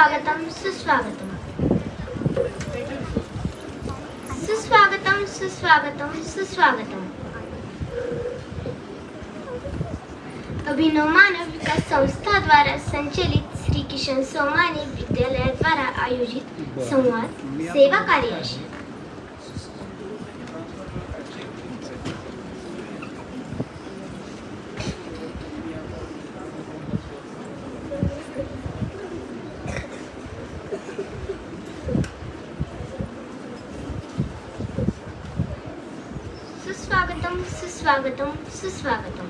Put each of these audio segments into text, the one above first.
सुस्वागतम सुस्वागतम सुस्वागतम सुस्वागतम सुस्वागतम। अभिनव मानव विकास संस्था द्वारा संचलित श्री किशन सोमानी विद्यालय द्वारा आयोजित संवाद सेवा कार्याशी सुस्वागतम सुस्वागतम सुस्वागतम।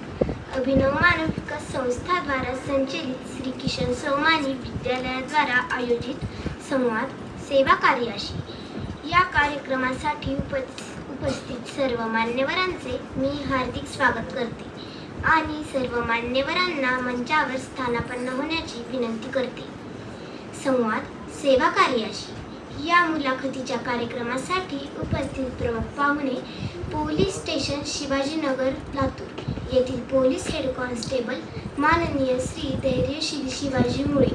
अभिनव मानव विकास संस्था द्वारा संचलित श्री किशन सोमानी विद्यालय द्वारा आयोजित संवाद सेवा कार्याशी या कार्यक्रमासाठी उपस्थित सर्व मान्यवरांचे मी हार्दिक स्वागत करते आणि सर्व मान्यवरांना मंचावर स्थानापन्न होण्याची विनंती करते। संवाद सेवा कार्याशी या मुलाखतीच्या कार्यक्रमासाठी उपस्थित प्रमुख पाहुणे पोलीस स्टेशन शिवाजीनगर लातूर येथील पोलीस हेड कॉन्स्टेबल माननीय श्री धैर्यशील शिवाजी मुळे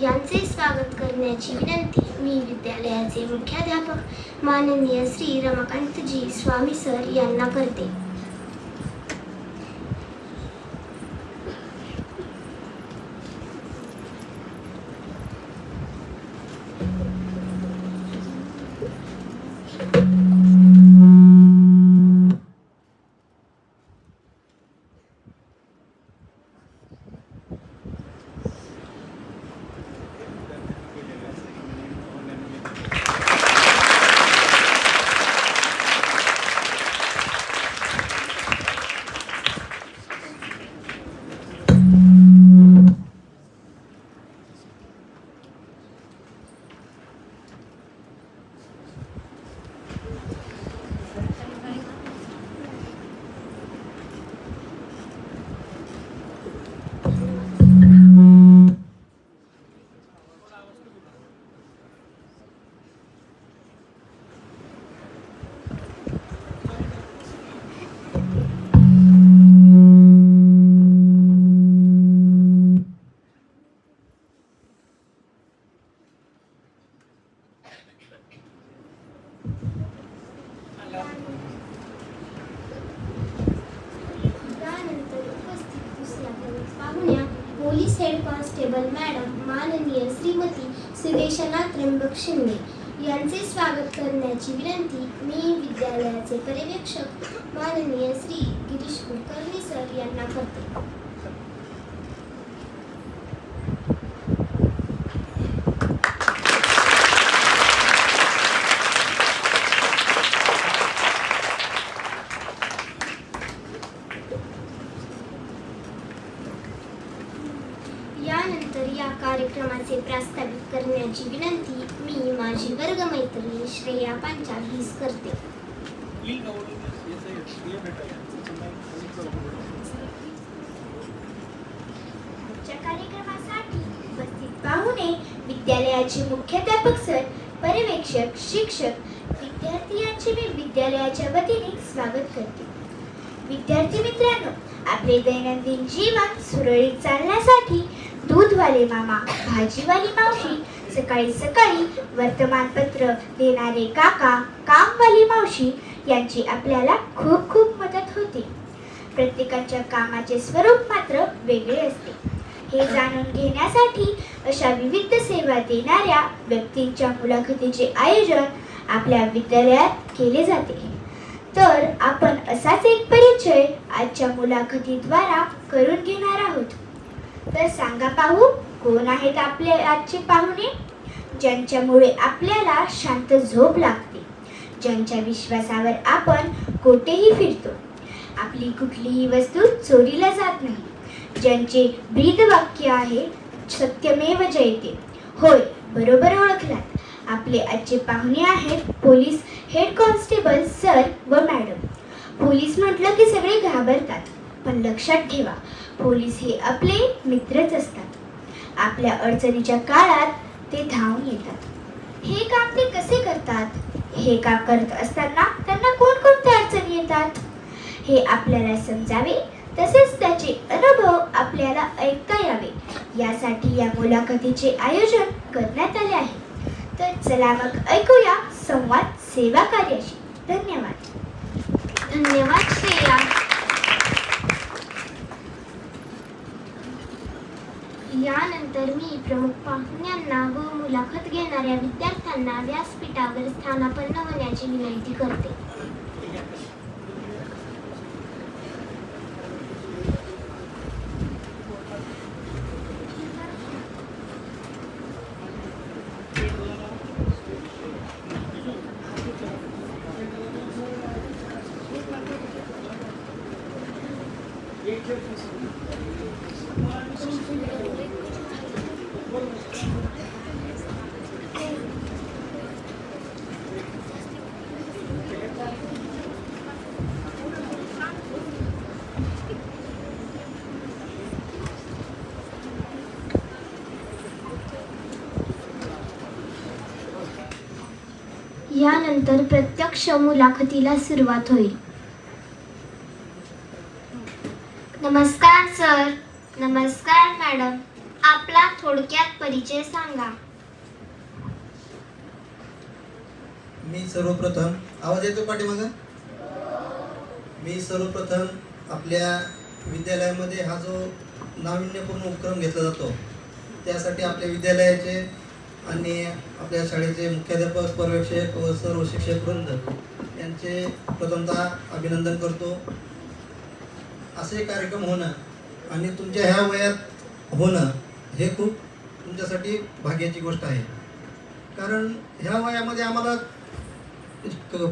यांचे स्वागत करण्याची विनंती मी विद्यालयाचे मुख्याध्यापक माननीय श्री रमाकांतजी स्वामी सर यांना करते। पोलीस हेड कॉन्स्टेबल मॅडम माननीय श्रीमती सुदेशना त्र्यंबक शिंदे यांचे स्वागत करण्याची विनंती मी विद्यालयाचे पर्यवेक्षक माननीय श्री गिरीश कुलकर्णी सर यांना करते। यानंतर या कार्यक्रमाचे प्रास्ताविक करण्याची विनंती मी माझी वर्गमैत्रिणी श्रेया पांचाळ हिस करते। आजच्या कार्यक्रमासाठी उपस्थित पाहुणे विद्यालयाचे मुख्याध्यापक सर, पर्यवेक्षक, शिक्षक, विद्यार्थी यांचे मी विद्यालयाच्या वतीने स्वागत करते। विद्यार्थी मित्रांनो, आपले दैनंदिन जीवन सुरळीत चालण्यासाठी दूधवाले मामा, भाजीवाली मावशी, सकाळी सकाळी वर्तमानपत्र देणारे काका, कामवाली मावशी यांची आपल्याला खूप खूप मदत होते। प्रत्येकाच्या कामाचे स्वरूप मात्र वेगळे असते। हे जाणून घेण्यासाठी अशा विविध सेवा देणाऱ्या व्यक्तींच्या मुलाखतीचे आयोजन आपल्या विद्यालयात केले जाते। तर आपण असाच एक परिचय आजच्या मुलाखतीद्वारा करून घेणार आहोत। तर सांगा पाहू, कोण आहेत आपले आजचे पाहुणे? ज्यांच्यामुळे आपल्याला शांत झोप लागते, ज्यांच्या विश्वासावर आपण कोठेही फिरतो, आपली कुठलीही वस्तू चोरीला जात नाही, ज्यांचे ब्रीद वाक्य आहे सत्यमेव जयते। होय, बरोबर ओळखलात, आपले आजचे पाहुणे आहेत पोलीस हेड कॉन्स्टेबल सर व मॅडम। पोलीस म्हटलं की सगळे घाबरतात, पण लक्षात ठेवा, पोलीस हे आपले मित्रच असतात। आपल्या अडचणीच्या काळात ते धावून येतात। हे काम ते कसे करतात? हे काम करत असताना त्यांना कोणकोणत्या अडचणी येतात हे आपल्याला समजावे, तसेच त्याचे अनुभव आपल्याला ऐकता यावे यासाठी या मुलाखतीचे आयोजन करण्यात आले आहे. तर चला मग ऐकूया संवाद सेवा कार्याशी. धन्यवाद. धन्यवाद श्रेया. यानंतर मी प्रमुख पाहुण्यांना व मुलाखत घेणाऱ्या विद्यार्थ्यांना व्यासपीठावर स्थानापन्न होण्याची विनंती करते. यानंतर प्रत्यक्ष मुलाखतीला सुरुवात होईल. नमस्कार सर. नमस्कार मॅडम. आपला थोडक्यात परिचय सांगा. मी सर्वप्रथम आवाज येतो पाठीमागं. मी सर्वप्रथम आपल्या विद्यालयामध्ये हा जो नाविन्यपूर्ण उपक्रम घेतला जातो त्यासाठी आपल्या विद्यालयाचे आणि आपल्या शाळेचे मुख्याध्यापक, पर्यवेक्षक व सर्व शिक्षक वृंद यांचे प्रथमतः अभिनंदन करतो. असे कार्यक्रम होणं आणि तुमच्या ह्या वयात होणं हे खूप तुमच्यासाठी भाग्याची गोष्ट आहे. कारण ह्या वयामध्ये आम्हाला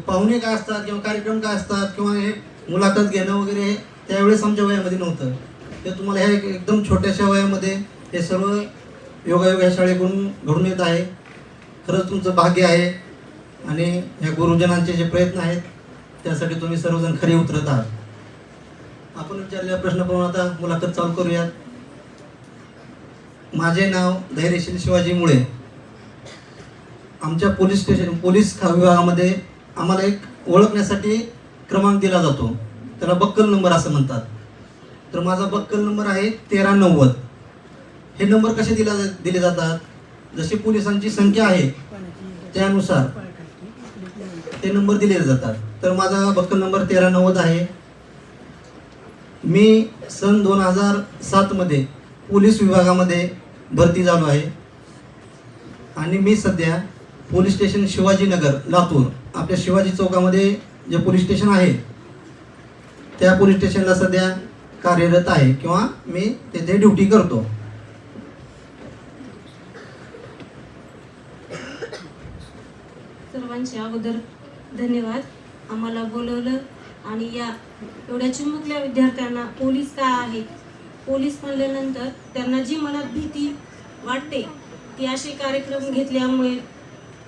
पाहुणे काय असतात किंवा कार्यक्रम काय असतात किंवा हे मुलाखत घेणं वगैरे त्यावेळेस आमच्या वयामध्ये नव्हतं. ते तुम्हाला ह्या एकदम छोट्याशा वयामध्ये हे सर्व योगायोग ह्या शाळेकडून घडून येत आहे. खरंच तुमचं भाग्य आहे आणि ह्या गुरुजनांचे जे प्रयत्न आहेत त्यासाठी तुम्ही सर्वजण खरे उतरत आहात. आपण विचारलेल्या प्रश्नाप्रमाणे आता मुलाखत चालू करूयात. माझे नाव धैर्यशील शिवाजी मुळे. आमच्या पोलीस विभागामध्ये आम्हाला एक ओळखण्यासाठी क्रमांक दिला जातो, त्याला बक्कल नंबर असं म्हणतात. तर माझा बक्कल नंबर आहे 1390. हे नंबर कसे दिले जातात, जशी पोलिसांची संख्या आहे त्यानुसार ते नंबर दिले जातात. तर माझा बक्कल नंबर 1390 आहे. मी सन 2007 मध्ये पोलीस विभागामध्ये भरती झालो आहे आणि मी सध्या पोलीस स्टेशन शिवाजीनगर लातूर, आपल्या शिवाजी चौकामध्ये जे पोलीस स्टेशन आहे त्या पोलीस स्टेशनला सध्या कार्यरत आहे किंवा मी तेथे ड्युटी करतो. सर्वांचे अगोदर धन्यवाद. आम्हाला बोलवलं आणि या एवढ्या चिमुकल्या विद्यार्थ्यांना पोलीस काय आहे, पोलीस म्हणल्यानंतर त्यांना जी मनात भीती वाटते ती असे कार्यक्रम घेतल्यामुळे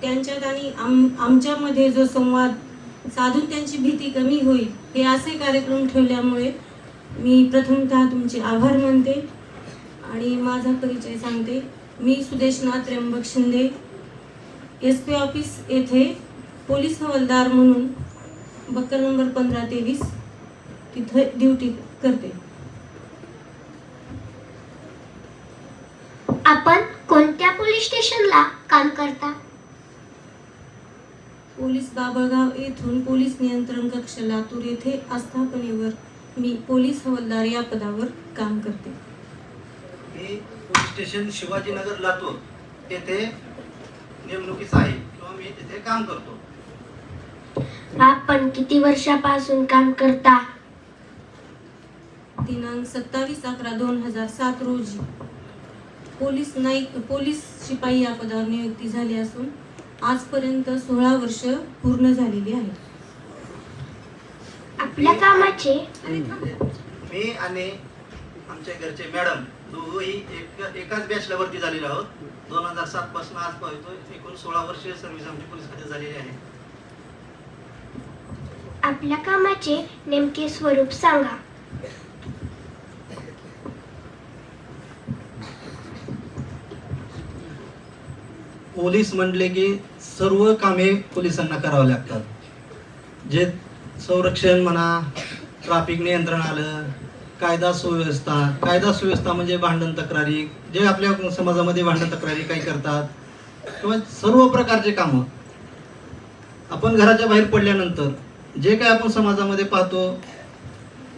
त्यांच्यात आणि आमच्यामध्ये जो संवाद साधून त्यांची भीती कमी होईल हे असे कार्यक्रम ठेवल्यामुळे मी प्रथमतः तुमचे आभार मानते आणि माझा परिचय सांगते. मी सुदेशनाथ त्र्यंबक शिंदे, SP ऑफिस येथे पोलीस हवालदार म्हणून बक्कल नंबर 1523 तिथं ड्युटी करते. आपण कोणत्या पोलीस स्टेशनला काम करता? पोलीस बाबळगाव येथून पोलीस नियंत्रण कक्ष लातूर येथे आस्थापनेवर मी पोलीस हवालदार या पदावर काम करते. मी पोलीस स्टेशन शिवाजीनगर लातूर येथे नेमणुकीस आहे किंवा मी तिथे काम करतो. आपण किती वर्षापासून काम करता? दिनांक 27/11/2007 रोजी पोलीस शिपाई या पदावर नियुक्ती झाली असून आजपर्यंत 16 वर्ष पूर्ण झालेली आहेत. आपल्या कामाचे मी आणि आमच्या घरचे मॅडम दोघंही एकाच बॅचला वरती झालेलो आहोत. 2007 पासून आज पाहतो एकूण 16 वर्ष सर्व्हिस आमची पोलीस खात्यात झालेली आहे. आपल्या कामाचे नेमके स्वरूप सांगा. पोलीस म्हणले की सर्व कामे पोलिसांना करावी लागतात. जे संरक्षण म्हणा, ट्रॅफिक नियंत्रण आलं, कायदा सुव्यवस्था म्हणजे भांडण तक्रारी, जे आपल्या समाजामध्ये भांडण तक्रारी काही करतात, किंवा सर्व प्रकारचे कामं आपण घराच्या बाहेर पडल्यानंतर जे काय आपण समाजामध्ये पाहतो,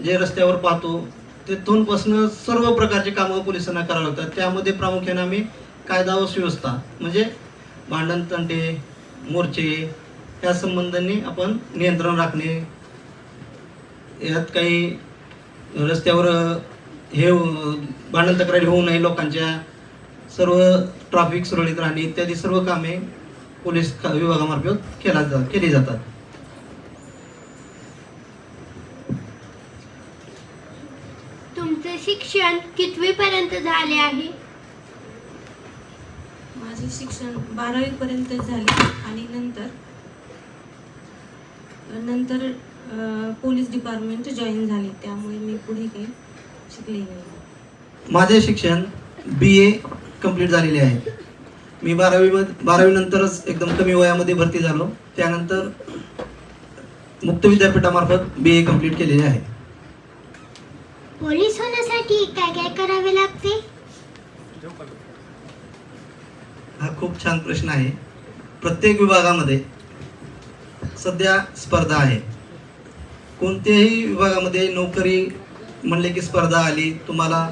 जे रस्त्यावर पाहतो, तिथूनपासून सर्व प्रकारची कामं पोलिसांना करावी लागतात. त्यामध्ये प्रामुख्याने आम्ही कायदा व सुव्यवस्था म्हणजे भांडण तंटे, मोर्चे या संबंधांनी आपण नियंत्रण राखणे, यात काही रस्त्यावर भांडण तक्रारी होऊ नये लोकांच्या, सर्व ट्रॅफिक सुरळीत राहणे इत्यादी सर्व कामे पोलीस विभागामार्फत केली जातात. तुमचे शिक्षण कितवीपर्यंत झाले आहे? माझे शिक्षण 12वी पर्यंत झाले आणि नंतर पोलीस डिपार्टमेंट जॉईन झाले, त्यामुळे मी पुढे काही शिकले नाही. माझे शिक्षण BA कंप्लीट झालेले आहे. मी 12वी नंतरच एकदम कमी वयामध्ये भरती झालो. त्यानंतर मुक्त विद्यापीठामार्फत BA कंप्लीट केलेले आहे. पोलीस होण्यासाठी काय काय करावे लागते? हा खूप छान प्रश्न आहे. प्रत्येक विभागामध्ये सध्या स्पर्धा आहे. कोणत्याही विभागामध्ये नोकरी म्हणले की स्पर्धा आली, तुम्हाला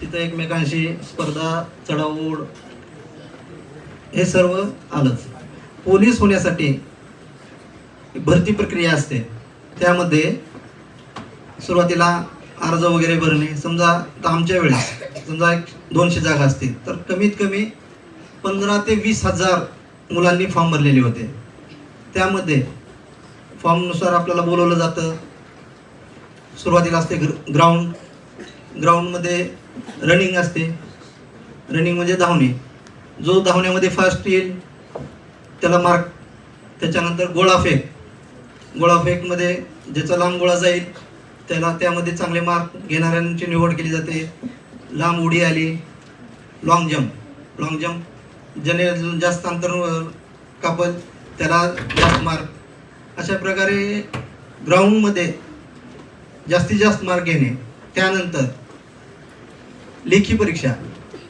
तिथं एकमेकांशी स्पर्धा, चढाओढ हे सर्व आलंच. पोलीस होण्यासाठी भरती प्रक्रिया असते. त्यामध्ये सुरुवातीला अर्ज वगैरे भरणे, समजा आता आमच्या वेळेस समजा 200 जागा असतील तर कमीत कमी 15 ते 20 हजार मुलांनी फॉर्म भरलेले होते. त्यामध्ये फॉर्मनुसार आपल्याला बोलवलं जातं. सुरुवातीला असते ग्राउंडमध्ये रनिंग असते. रनिंग म्हणजे धावणे. जो धावण्यामध्ये फास्ट येईल त्याला मार्क. त्याच्यानंतर गोळाफेकमध्ये ज्याचा लांब गोळा जाईल त्यामध्ये चांगले मार्क घेणाऱ्यांची निवड केली जाते. लांब उडी आली, लॉंग जम्प ज्याने जास्त अंतर कापल त्याला जास्त मार्क. अशा प्रकारे ग्राउंडमध्ये जास्तीत जास्त मार्क घेणे. त्यानंतर लेखी परीक्षा,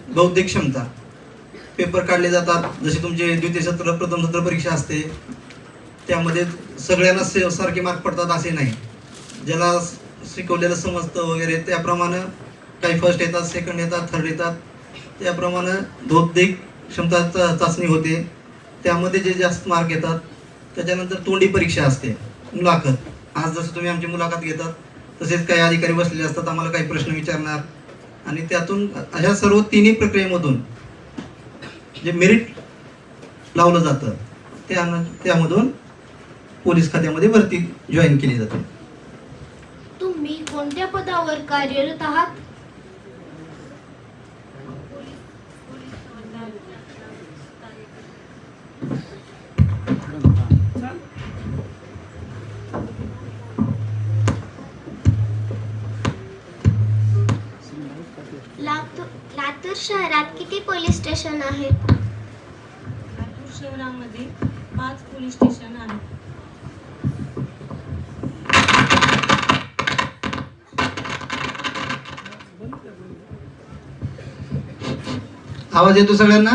बौद्धिक क्षमता, पेपर काढले जातात. जसे तुमचे द्वितीय सत्र, प्रथम सत्र परीक्षा असते. त्यामध्ये सगळ्यांना सारखे मार्क पडतात असे नाही. ज्याला शिकवलेलं समजतं वगैरे त्याप्रमाणे काही फर्स्ट येतात, सेकंड येतात, थर्ड येतात. त्याप्रमाणे बौद्धिक क्षमता चाचणी होते. त्यामध्ये जे जास्त मार्क येतात त्याच्यानंतर तोंडी परीक्षा असते, मुलाखत. आज जसं तुम्ही आमची मुलाखत घेतात तसेच काही अधिकारी बसलेले असतात, आम्हाला काही प्रश्न विचारणार आणि त्यातून अशा सर्व तिन्ही प्रक्रियेमधून जे मेरिट लावलं जातं त्यामधून पोलीस खात्यामध्ये भरती जॉईन केली जाते. तुम्ही कोणत्या पदावर कार्यरत आहात? लातूर शहरात किती पोलीस स्टेशन आहेत? लातूर शहरामध्ये 5 पोलीस स्टेशन आहेत. आवाज येतो सगळ्यांना?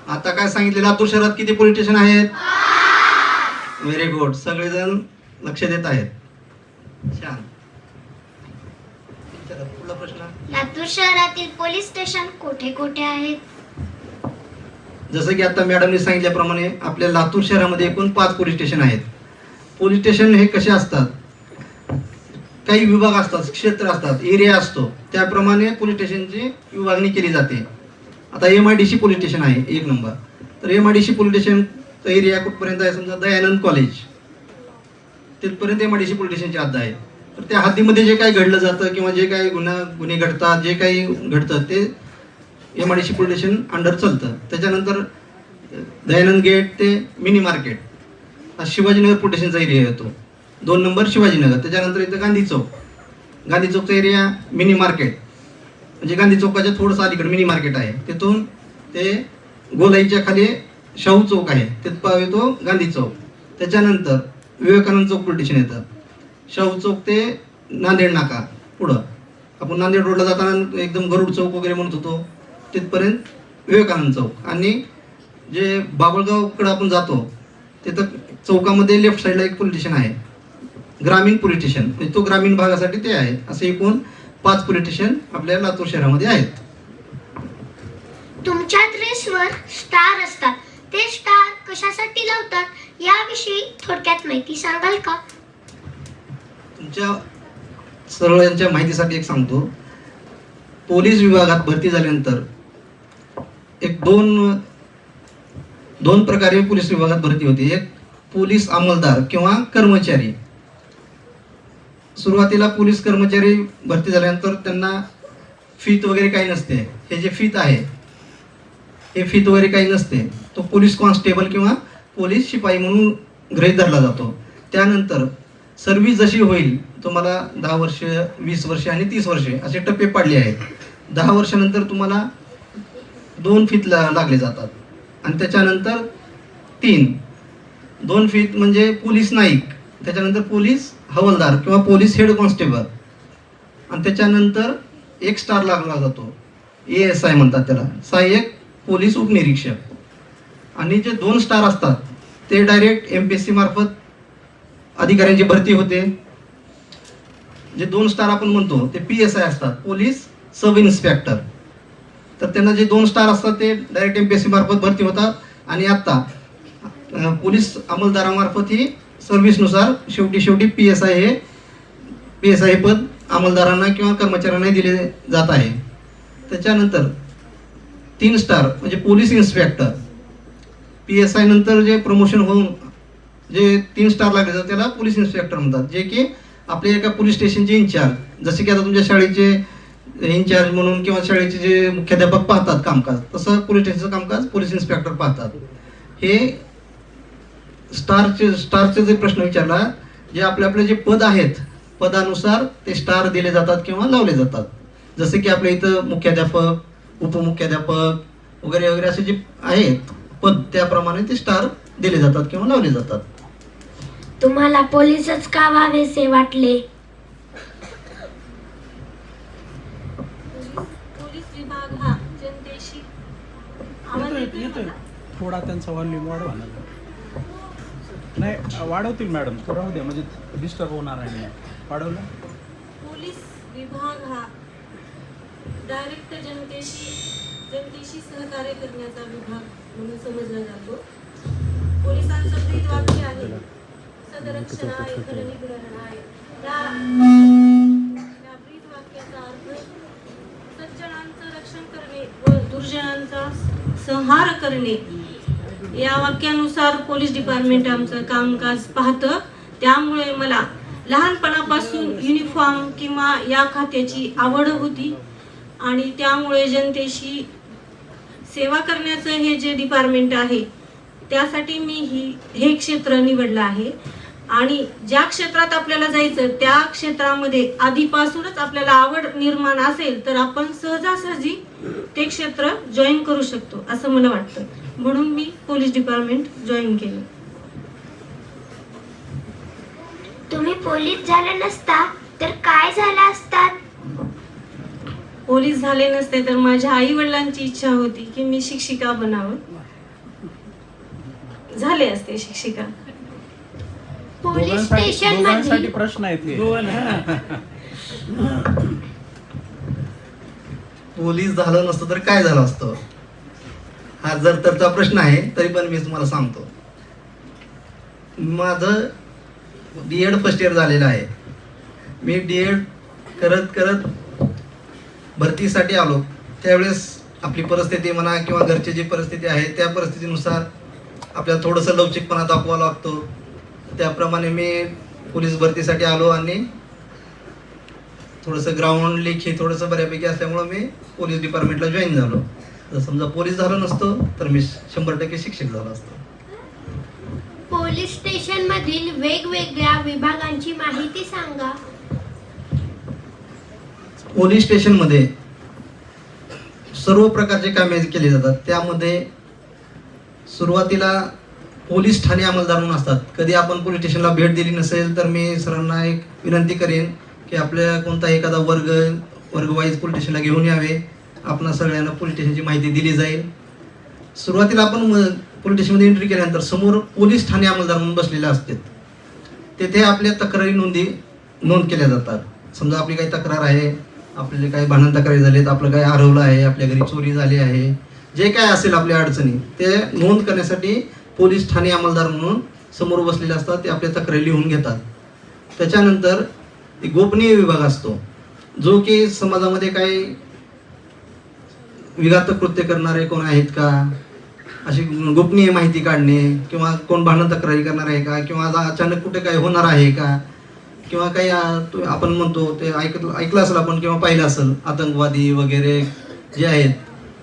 आता काय सांगितले, लातूर शहरात किती पोलीस स्टेशन आहेत? व्हेरी गुड, सगळेजण लक्ष देत आहेत. छान. चला पुढला प्रश्न. लातूर शहरातील पोलीस स्टेशन कोठे कोठे आहेत? जसं की आता मॅडमने सांगितल्याप्रमाणे आपल्या लातूर शहरामध्ये एकूण 5 पोलीस स्टेशन आहेत. पोलीस स्टेशन हे कसे असतात, काही विभाग असतात, क्षेत्र असतात, एरिया असतो, त्याप्रमाणे पोलीस स्टेशनची विभागणी केली जाते. आता MIDC पोलीस स्टेशन आहे 1 नंबर. तर MIDC पोलीस स्टेशनचा एरिया कुठपर्यंत आहे? समजा दयानंद कॉलेज तिथपर्यंत MIDC पोलीस स्टेशनची हद्द आहे. तर त्या हद्दीमध्ये जे काही घडलं जातं किंवा जे काही गुन्हे घडतात, जे काही घडतं ते MIDC पोलीस स्टेशन अंडर चालतं. त्याच्यानंतर दयानंद गेट ते मिनी मार्केट हा शिवाजीनगर पोलीस स्टेशनचा एरिया येतो. 2 नंबर शिवाजीनगर. त्याच्यानंतर इथं गांधी चौकचा एरिया मिनी मार्केट म्हणजे गांधी चौकाच्या थोडंसं अलीकडे मिनी मार्केट आहे. तिथून ते गोलाईच्या खाली शाहू चौक आहे, तिथं येतो गांधी चौक. त्याच्यानंतर विवेकानंद चौक पोलीस स्टेशन येतं. शाहू चौक ते नांदेड नाका पुढं आपण नांदेड रोडला जाताना एकदम गरुड चौक वगैरे म्हणत होतो तिथपर्यंत विवेकानंद चौक, आणि जे बाबळगावकडे आपण जातो तिथं चौकामध्ये लेफ्ट साईडला एक पोलीस स्टेशन आहे, ग्रामीण पोलीस स्टेशन, म्हणजे तो ग्रामीण भागासाठी ते आहे. असे एकूण 5 पोलीस स्टेशन आपल्या लातूर शहरामध्ये आहेत. तुमच्या ड्रेसवर स्टार असतात, ते स्टार कशासाठी लावतात याविषयी थोडक्यात माहिती सांगाल का? तुमच्या सर्वांच्या माहितीसाठी एक सांगतो. पोलीस विभागात भरती झाल्यानंतर एक दोन प्रकारे पोलीस विभागात भरती होते. एक पोलीस अंमलदार किंवा कर्मचारी. सुरुवातीला पोलीस कर्मचारी भरती झाल्यानंतर त्यांना फीत वगैरे काही नसते. हे जे फीत आहे हे फीत वगैरे काही नसते. तो पोलीस कॉन्स्टेबल किंवा पोलीस शिपाई म्हणून गृहीत धरला जातो. त्यानंतर सर्व्हिस जशी होईल, तुम्हाला 10 वर्ष, 20 वर्ष आणि 30 वर्षे असे टप्पे पाडले आहेत. 10 वर्षानंतर तुम्हाला 2 फीत लागले जातात आणि त्याच्यानंतर 2 फीत म्हणजे पोलीस नाईक, त्याच्यानंतर पोलीस हवालदार किंवा पोलीस हेड कॉन्स्टेबल, आणि त्याच्यानंतर 1 स्टार लागला जातो, ASI म्हणतात त्याला, सहाय्यक पोलीस उपनिरीक्षक. आणि जे 2 स्टार असतात ते डायरेक्ट MPSC मार्फत अधिकाऱ्यांची भरती होते. जे 2 स्टार आपण म्हणतो ते PSI असतात, पोलीस सब इन्स्पेक्टर. तर त्यांना जे 2 स्टार असतात ते डायरेक्ट MPSC मार्फत भरती होतात. आणि आता पोलीस अंमलदारामार्फत ही सर्व्हिसनुसार शेवटी PSI हे पद अंमलदारांना किंवा कर्मचाऱ्यांना दिले जात आहे. त्याच्यानंतर 3 स्टार म्हणजे पोलीस इन्स्पेक्टर. PSI नंतर जे प्रमोशन होऊन जे 3 स्टार लागले जातात त्याला पोलीस इन्स्पेक्टर म्हणतात, जे की आपल्या एका पोलीस स्टेशनचे इंचार्ज, जसे की आता तुमच्या शाळेचे इंचार्ज म्हणून किंवा शाळेचे जे मुख्याध्यापक पाहतात कामकाज, तसं पोलीस स्टेशनचं कामकाज पोलीस इन्स्पेक्टर पाहतात. हे स्टारचे जे प्रश्न विचारला, जे आपले जे पद आहेत पदानुसार ते स्टार दिले जातात किंवा लावले जातात. जसे की आपल्या इथं मुख्याध्यापक, उपमुख्याध्यापक वगैरे वगैरे असे जे आहेत पद, त्याप्रमाणे ते स्टार दिले जातात किंवा लावले जातात. तुम्हाला पोलीसच का व्हावेसे वाटले? पोलीस विभाग हा जनतेशी आवाज येतोय. थोडा त्यांचा व्हॉल्यूम वाढवा ना. नाही वाढवतील मॅडम, तो राहू द्या, म्हणजे डिस्टर्ब होणार आहे. वाढवलं. पोलीस विभाग हा डायरेक्ट जनतेशी सहकार्य करण्याचा विभाग म्हणून समजला जातो. पोलिसांचं ब्रीद वाक्य आहे, सदरक्षणाय खलनिग्रहणाय. या ब्रीद वाक्याचा अर्थ सज्जनांचं रक्षण करणे व दुर्जनांचा संहार करणे. या वाक्यानुसार पोलीस डिपार्टमेंट आमचं कामकाज पाहतं. त्यामुळे मला लहानपणापासून युनिफॉर्म किंवा या खात्याची आवड होती आणि त्यामुळे जनतेशी सेवा करण्याचं हे जे डिपार्टमेंट आहे त्यासाठी मी हे क्षेत्र निवडलं आहे. आणि ज्या क्षेत्रात आपल्याला जायचं त्या क्षेत्रामध्ये आधीपासूनच आपल्याला आवड निर्माण असेल तर आपण सहजासहजी ते क्षेत्र जॉईन करू शकतो असं मला वाटतं. म्हणून मी पोलीस डिपार्टमेंट जॉईन केलं. तुम्ही पोलीस झाले नसता तर काय झाला असतात? पोलीस झाले नसते तर माझ्या आई वडिलांची इच्छा होती की मी शिक्षिका बनावं. झाले असते शिक्षिका. पोलीस स्टेशन दोघांसाठी मध्ये प्रश्न आहेत हे. पोलीस झालं नसतं तर काय झालं असतं, हा जर तरचा प्रश्न आहे. तरी पण मी तुम्हाला सांगतो. माझं D.Ed फर्स्ट इयर झालेलं आहे. मी D.Ed करत भरतीसाठी आलो. त्यावेळेस आपली परिस्थिती म्हणा किंवा घरची जी परिस्थिती आहे त्या परिस्थितीनुसार आपल्याला थोडंसं लवचिकपणा दाखवावा लागतो. त्याप्रमाणे मी पोलीस भरतीसाठी आलो आणि थोडंसं ग्राउंड लेखी थोडंसं बऱ्यापैकी असल्यामुळं मी पोलीस डिपार्टमेंटला जॉईन झालो. जर समजा पोलीस झालो नसतो तर मी 100% शिक्षक झालो असतो. पोलीस स्टेशन मधील वेगवेगळ्या विभागांची माहिती सांगा. पोलीस स्टेशनमध्ये सर्व प्रकारचे कामे केली जातात. त्यामध्ये सुरुवातीला पोलीस ठाणे अंमलदार म्हणून असतात. कधी आपण पोलीस स्टेशनला भेट दिली नसेल तर मी सरांना एक विनंती करेन की आपल्या कोणता एखादा वर्ग वाईज पोलीस स्टेशनला घेऊन यावे. आपणा सगळ्यांना पोलीस स्टेशनची माहिती दिली जाईल. सुरुवातीला आपण पोलीस स्टेशनमध्ये एंट्री केल्यानंतर समोर पोलीस ठाणे अंमलदार म्हणून बसलेले असतात. तेथे आपल्या तक्रारी नोंद केल्या जातात. समजा आपली काही तक्रार आहे, आपल्याला काही भांडण तक्रारी झालीत, आपलं काही हरवलं आहे, आपल्या घरी चोरी झाली आहे, जे काय असेल आपल्या अडचणी ते नोंद करण्यासाठी पोलीस ठाणे अंमलदार म्हणून समोर बसलेले असतात. ते आपल्या तक्रारी लिहून घेतात. त्याच्यानंतर एक गोपनीय विभाग असतो, जो की समाजामध्ये काही विघातक कृत्य करणारे कोण आहेत का, अशी गोपनीय माहिती काढणे, किंवा कोण भांडण तक्रारी करणार आहे का, किंवा अचानक कुठे काही होणार आहे का, किंवा काही आपण म्हणतो ते ऐकलं असेल आपण किंवा पाहिलं असेल, आतंकवादी वगैरे जे आहेत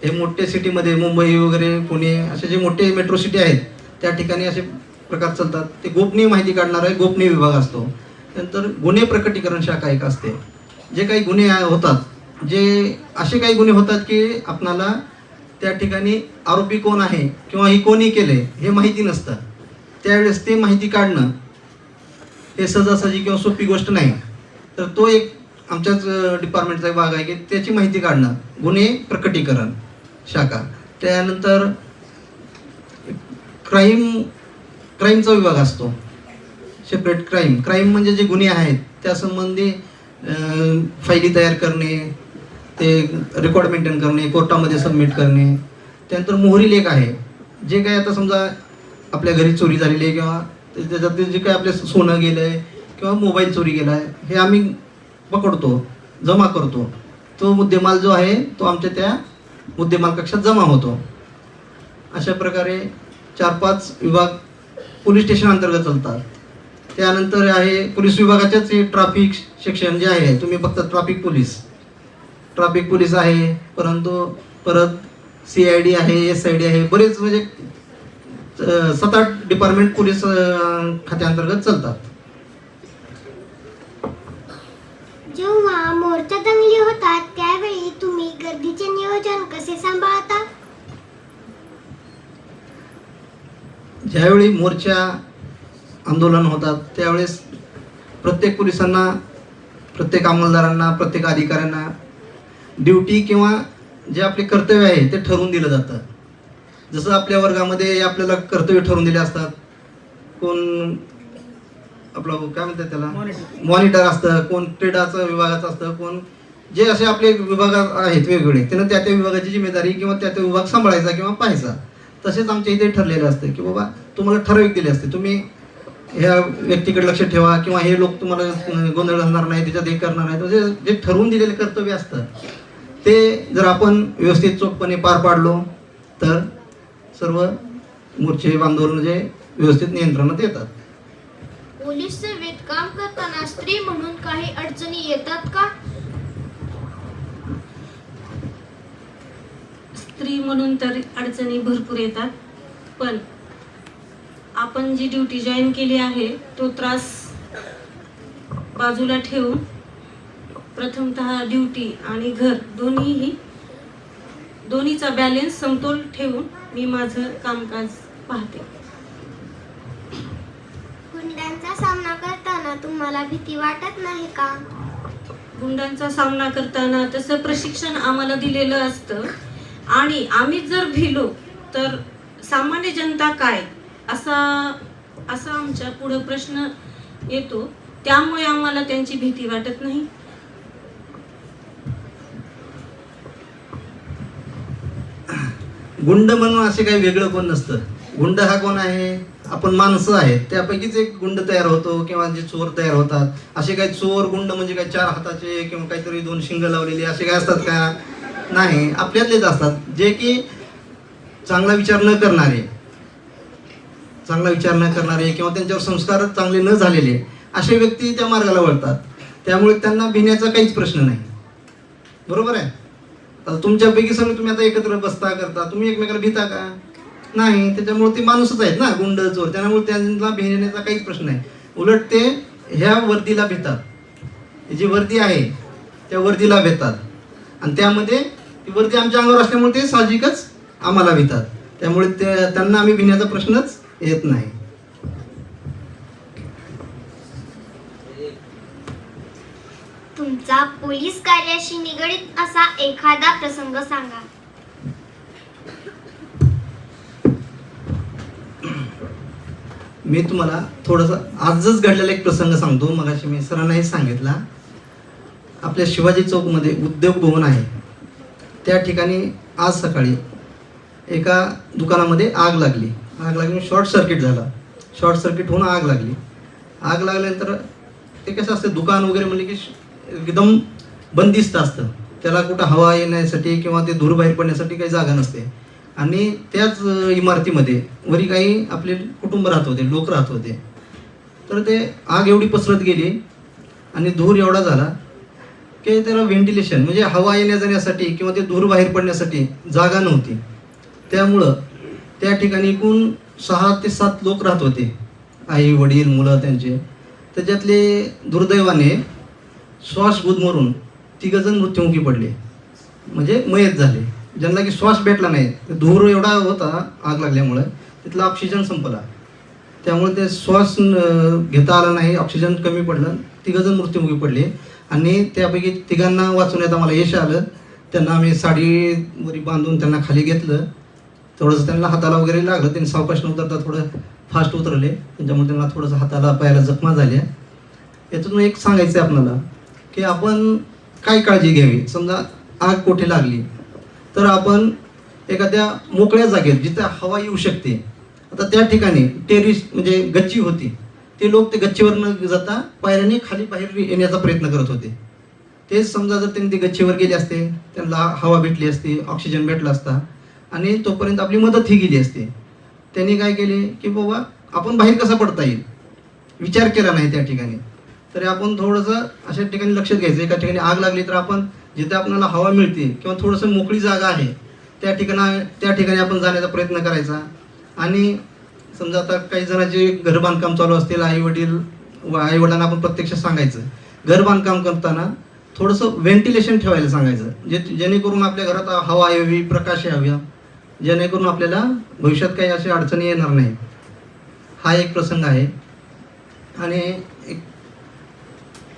हे मोठ्या सिटीमध्ये मुंबई वगैरे पुणे असे जे मोठे मेट्रो सिटी आहेत त्या ठिकाणी असे प्रकार चालतात. ते गोपनीय माहिती काढणारा एक गोपनीय विभाग असतो. नंतर गुन्हे प्रकटीकरण शाखा एक असते. जे काही गुन्हे होतात, जे असे काही गुन्हे होतात की आपणाला त्या ठिकाणी आरोपी कोण आहे किंवा ही कोणी केले हे माहिती नसतं, त्यावेळेस ते माहिती काढणं हे सहजासहजी किंवा सोपी गोष्ट नाही. तर तो एक आमच्याच डिपार्टमेंटचा भाग आहे की त्याची माहिती काढणं, गुन्हे प्रकटीकरण शाखा. त्यानंतर क्राईमचा विभाग असतो, सेपरेट क्राईम म्हणजे जे गुन्हे आहेत त्यासंबंधी फायली तयार करणे, ते रेकॉर्ड मेंटेन करणे, कोर्टामध्ये सबमिट करणे. त्यानंतर मोहरी लेख आहे, जे काही आता समजा आपल्या घरी चोरी झालेली आहे किंवा त्याच्यात जे काही आपलं सोनं गेलं आहे किंवा मोबाईल चोरी गेला आहे हे आम्ही पकडतो, जमा करतो. तो मुद्देमाल जो आहे तो आमच्या त्या मुद्देमाल कक्षात जमा होतो. अशा प्रकारे 4-5 विभाग पोलीस स्टेशन अंतर्गत चालतात. त्यानंतर आहे पोलीस विभागाच्याच ट्रॅफिक सेक्शन जे आहे, तुम्ही फक्त ट्रॅफिक पोलीस आहे, परत CID आहे, SID आहे, बरेच म्हणजे 7-8 डिपार्टमेंट पोलीस खात्याअंतर्गत चालतात. जेव्हा मोर्चा दंगली होतात त्यावेळी तुम्ही गर्दीचे नियोजन कसे सांभाळता? ज्यावेळी मोर्चा आंदोलन होतात त्यावेळेस प्रत्येक पोलिसांना, प्रत्येक अंमलदारांना, प्रत्येक अधिकाऱ्यांना ड्युटी किंवा जे आपले कर्तव्य आहे ते ठरवून दिलं जातं. जसं आपल्या वर्गामध्ये आपल्याला कर्तव्य ठरवून दिले असतात. कोण आपलं काय म्हणतात त्याला मॉनिटर असतं, कोण क्रीडाचं विभागाचं असतं, कोण जे असे आपले विभाग आहेत वेगवेगळे, त्यानं त्या विभागाची जिम्मेदारी किंवा त्या विभाग सांभाळायचा किंवा पाहायचा. तसेच आमच्या इथे ठरलेलं असतं की बाबा तुम्हाला ठराविक दिले असते, तुम्ही ह्या व्यक्तीकडे लक्ष ठेवा किंवा हे लोक तुम्हाला गोंधळ घालणार नाही, त्याच्यात हे करणार नाही. म्हणजे जे ठरवून दिलेले कर्तव्य असतं ते जर आपण व्यवस्थित चोखपणे पार पाडलो तर सर्व मोर्चे आंदोलन जे व्यवस्थित नियंत्रणात येतात. पोलीस सेवेत काम करताना स्त्री म्हणून काही अडचणी येतात का? स्त्री म्हणून तर अडचणी भरपूर येतात, पण आपण जी ड्युटी जॉईन केली आहे तो त्रास बाजूला ठेवून प्रथमतः ड्युटी आणि घर दोन्हीचा बॅलेन्स समतोल ठेवून मी माझं कामकाज पाहते. गुंडांचा सामना करताना तुम्हाला भीती वाटत नाही का? गुंडांचा सामना करताना तसं प्रशिक्षण आम्हाला दिलेलं असतं आणि आम्ही जर भिलो तर सामान्य जनता काय असा आमच्या पुढे प्रश्न येतो. त्यामुळे आम्हाला त्यांची भीती वाटत नाही. गुंड म्हणून असे काही वेगळं कोण नसतं. गुंड हा कोण आहे, आपण माणसं आहेत त्यापैकीच एक गुंड तयार होतो किंवा जे चोर तयार होतात. असे काही चोर गुंड म्हणजे काय 4 हाताचे किंवा काहीतरी 2 शिंग लावलेले असे काय असतात का? नाही, आपल्यातलेच असतात जे की चांगला विचार न करणारे किंवा त्यांच्यावर संस्कार चांगले न झालेले असे व्यक्ती त्या मार्गाला वळतात. त्यामुळे त्यांना भिण्याचा काहीच प्रश्न नाही. बरोबर आहे. आता तुमच्यापैकी सगळे तुम्ही आता एकत्र बसता करता, तुम्ही एकमेकाला भीता का? नाही. त्याच्यामुळे ते माणूसच आहेत ना, गुंड चोर. त्यामुळे त्यांना भिण्याचा काहीच प्रश्न नाही. उलट ते ह्या वर्दीला भेटतात. जी वर्दी आहे त्या वर्दीला भेटतात आणि त्यामध्ये ती वर्दी आमच्या अंगावर असल्यामुळे ते साहजिकच आम्हाला भितात. त्यामुळे त्यांना आम्ही भिण्याचा प्रश्नच येत नाही. तुमचा पोलीस कार्याशी निगडीत असा एखादा प्रसंग सांगा. मी तुम्हाला थोडंसं आजच घडलेला एक प्रसंग सांगतो. मगाशी मी सरांनाही सांगितला. आपल्या शिवाजी चौकमध्ये उद्योग भवन आहे. त्या ठिकाणी आज सकाळी एका दुकानामध्ये आग लागली. शॉर्ट सर्किट झाला. शॉर्ट सर्किट होऊन आग लागली. आग लागल्यानंतर ते कसं असतं, दुकान वगैरे म्हणले की एकदम बंदिस्त असतं. त्याला कुठं हवा येण्यासाठी किंवा ते धूर बाहेर पडण्यासाठी काही जागा नसते. आणि त्याच इमारतीमध्ये वरी काही आपले कुटुंब राहत होते, लोक राहत होते. तर ते आग एवढी पसरत गेली आणि धूर एवढा झाला की त्याला व्हेंटिलेशन म्हणजे हवा येण्या जाण्यासाठी किंवा ते धूर बाहेर पडण्यासाठी जागा नव्हती. त्यामुळं त्या ठिकाणी एकूण 6 ते 7 लोक राहत होते, आई वडील मुलं त्यांचे. त्याच्यातले दुर्दैवाने श्वास गुदमरून 3 जण मृत्युमुखी पडले, म्हणजे मयत झाले. ज्यांना की श्वास भेटला नाही, धूर एवढा होता आग लागल्यामुळं, तिथला ऑक्सिजन संपला. त्यामुळे ते श्वास घेता आला नाही, ऑक्सिजन कमी पडलं, 3 जण मृत्युमुखी पडले. आणि त्यापैकी 3 वाचवण्यात आम्हाला यश आलं. त्यांना आम्ही साडीवरी बांधून त्यांना खाली घेतलं. थोडंसं त्यांना हाताला वगैरे लागलं. त्यांनी सावकाश न उतरता थोडं फास्ट उतरले, त्याच्यामुळे त्यांना थोडंसं हाताला पायाला जखमा झाल्या. यातून एक सांगायचं आहे आपल्याला की आपण काय काळजी घ्यावी. समजा आग कुठे लागली तर आपण एखाद्या मोकळ्या जागेत जिथं हवा येऊ शकते. आता त्या ठिकाणी टेरिस म्हणजे गच्ची होती, ते लोक ते गच्चीवर न जाता पायऱ्याने खाली बाहेर येण्याचा प्रयत्न करत होते. तेच समजा जर त्यांनी ते गच्चीवर गेले असते, त्यांना हवा भेटली असती, ऑक्सिजन भेटला असता आणि तोपर्यंत आपली मदतही गेली असते. त्यांनी काय केले की बाबा आपण बाहेर कसा पडता येईल विचार केला नाही त्या ठिकाणी. तरी आपण थोडंसं अशा ठिकाणी लक्षात घ्यायचं. एका ठिकाणी आग लागली तर आपण जिथे आपल्याला हवा मिळते किंवा थोडंसं मोकळी जागा आहे त्या ठिकाणी आपण जाण्याचा प्रयत्न करायचा. आणि समजा आता काही जणांचे घर बांधकाम चालू असतील, आईवडिलांना आपण प्रत्यक्ष सांगायचं घर बांधकाम करताना थोडंसं व्हेंटिलेशन ठेवायला सांगायचं, जेणेकरून आपल्या घरात हवा यावी, प्रकाश यावा, जेणेकरून आपल्याला भविष्यात काही अशी अडचणी येणार नाही. हा एक प्रसंग आहे. आणि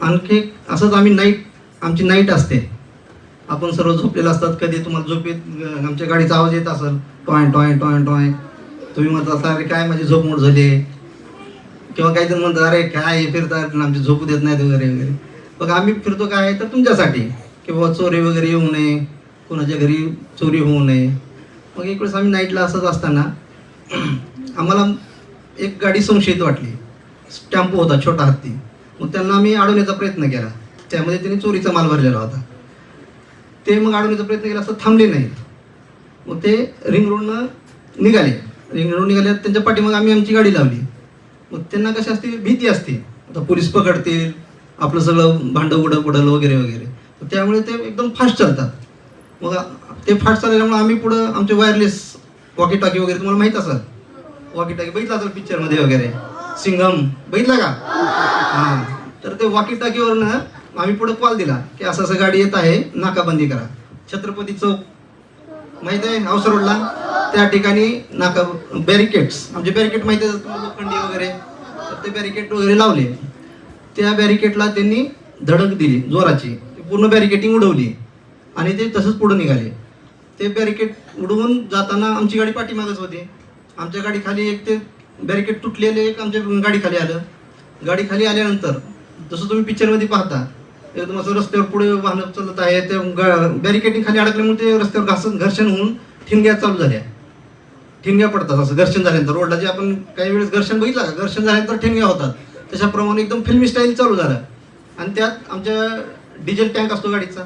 आणखी असंच आमची नाईट असते. आपण सर्व झोपलेलं असतात. कधी तुम्हाला झोपेत आमच्या गाडीचा आवाज येत असेल, टॉय टॉय टॉय टॉय, तुम्ही म्हणता असा अरे काय माझी झोप मोड झाली, किंवा काही जण म्हणतात अरे काय फिरतात आमची झोपू देत नाहीत वगैरे वगैरे. मग आम्ही फिरतो काय तर तुमच्यासाठी की बाबा चोरी वगैरे येऊ नये, कोणाच्या घरी चोरी होऊ नये. मग एक वेळेस आम्ही नाईटला असंच असताना आम्हाला एक गाडी संशयित वाटली. टेम्पो होता, छोटा हत्ती. मग त्यांना आम्ही अडवण्याचा प्रयत्न केला. त्यामध्ये त्यांनी चोरीचा माल भरलेला होता. ते मग अडवण्याचा प्रयत्न केला असता थांबले नाहीत. मग ते रिंग रोडनं निघाले. त्यांच्या पाठीमागे आम्ही आमची गाडी लावली. मग त्यांना कशी असते, भीती असते, आता पोलीस पकडतील, आपलं सगळं भांडं उडं पडलं वगैरे वगैरे. त्यामुळे ते एकदम फास्ट चालतात. मग ते फास्ट चालल्यामुळे आम्ही पुढं आमचे वायरलेस वॉकी टॉकी वगैरे तुम्हाला माहीत असेल, वॉकी टॉकी बघितला असेल पिक्चरमध्ये वगैरे, सिंघम बघितला का? हां. तर ते वॉकी टॉकीवरनं आम्ही पुढे कॉल दिला की असं असं गाडी येत आहे, नाकाबंदी करा. छत्रपती चौक माहिती आहे, अवसर रोडला, त्या ठिकाणी नाका बॅरिकेड्स, आमचे बॅरिकेड माहिती आहे लोखंडी वगैरे, तर ते बॅरिकेड वगैरे लावले. त्या बॅरिकेडला त्यांनी धडक दिली जोराची, पूर्ण बॅरिकेटिंग उडवली आणि ते तसंच पुढे निघाले. ते बॅरिकेड उडवून जाताना आमची गाडी पाठीमागच होती. आमच्या गाडी खाली एक ते बॅरिकेड तुटलेले एक आमच्या गाडी खाली आलं. गाडी खाली आल्यानंतर जसं तुम्ही पिक्चरमध्ये पाहता एकदम असं रस्त्यावर पुढे वाहनं चालत आहे, ते बॅरिकेटिंग खाली अडकल्यामुळे ते रस्त्यावर घर्षण होऊन ठिणग्या चालू झाल्या. ठिणग्या पडतात असं घर्षण झाल्यानंतर. रोडला जे आपण काही वेळेस घर्षण बघितलं का, घर्षण झाल्यानंतर ठिणग्या होतात, तशाप्रमाणे एकदम फिल्मी स्टाईल चालू झालं. आणि त्यात आमच्या डिझेल टँक असतो गाडीचा,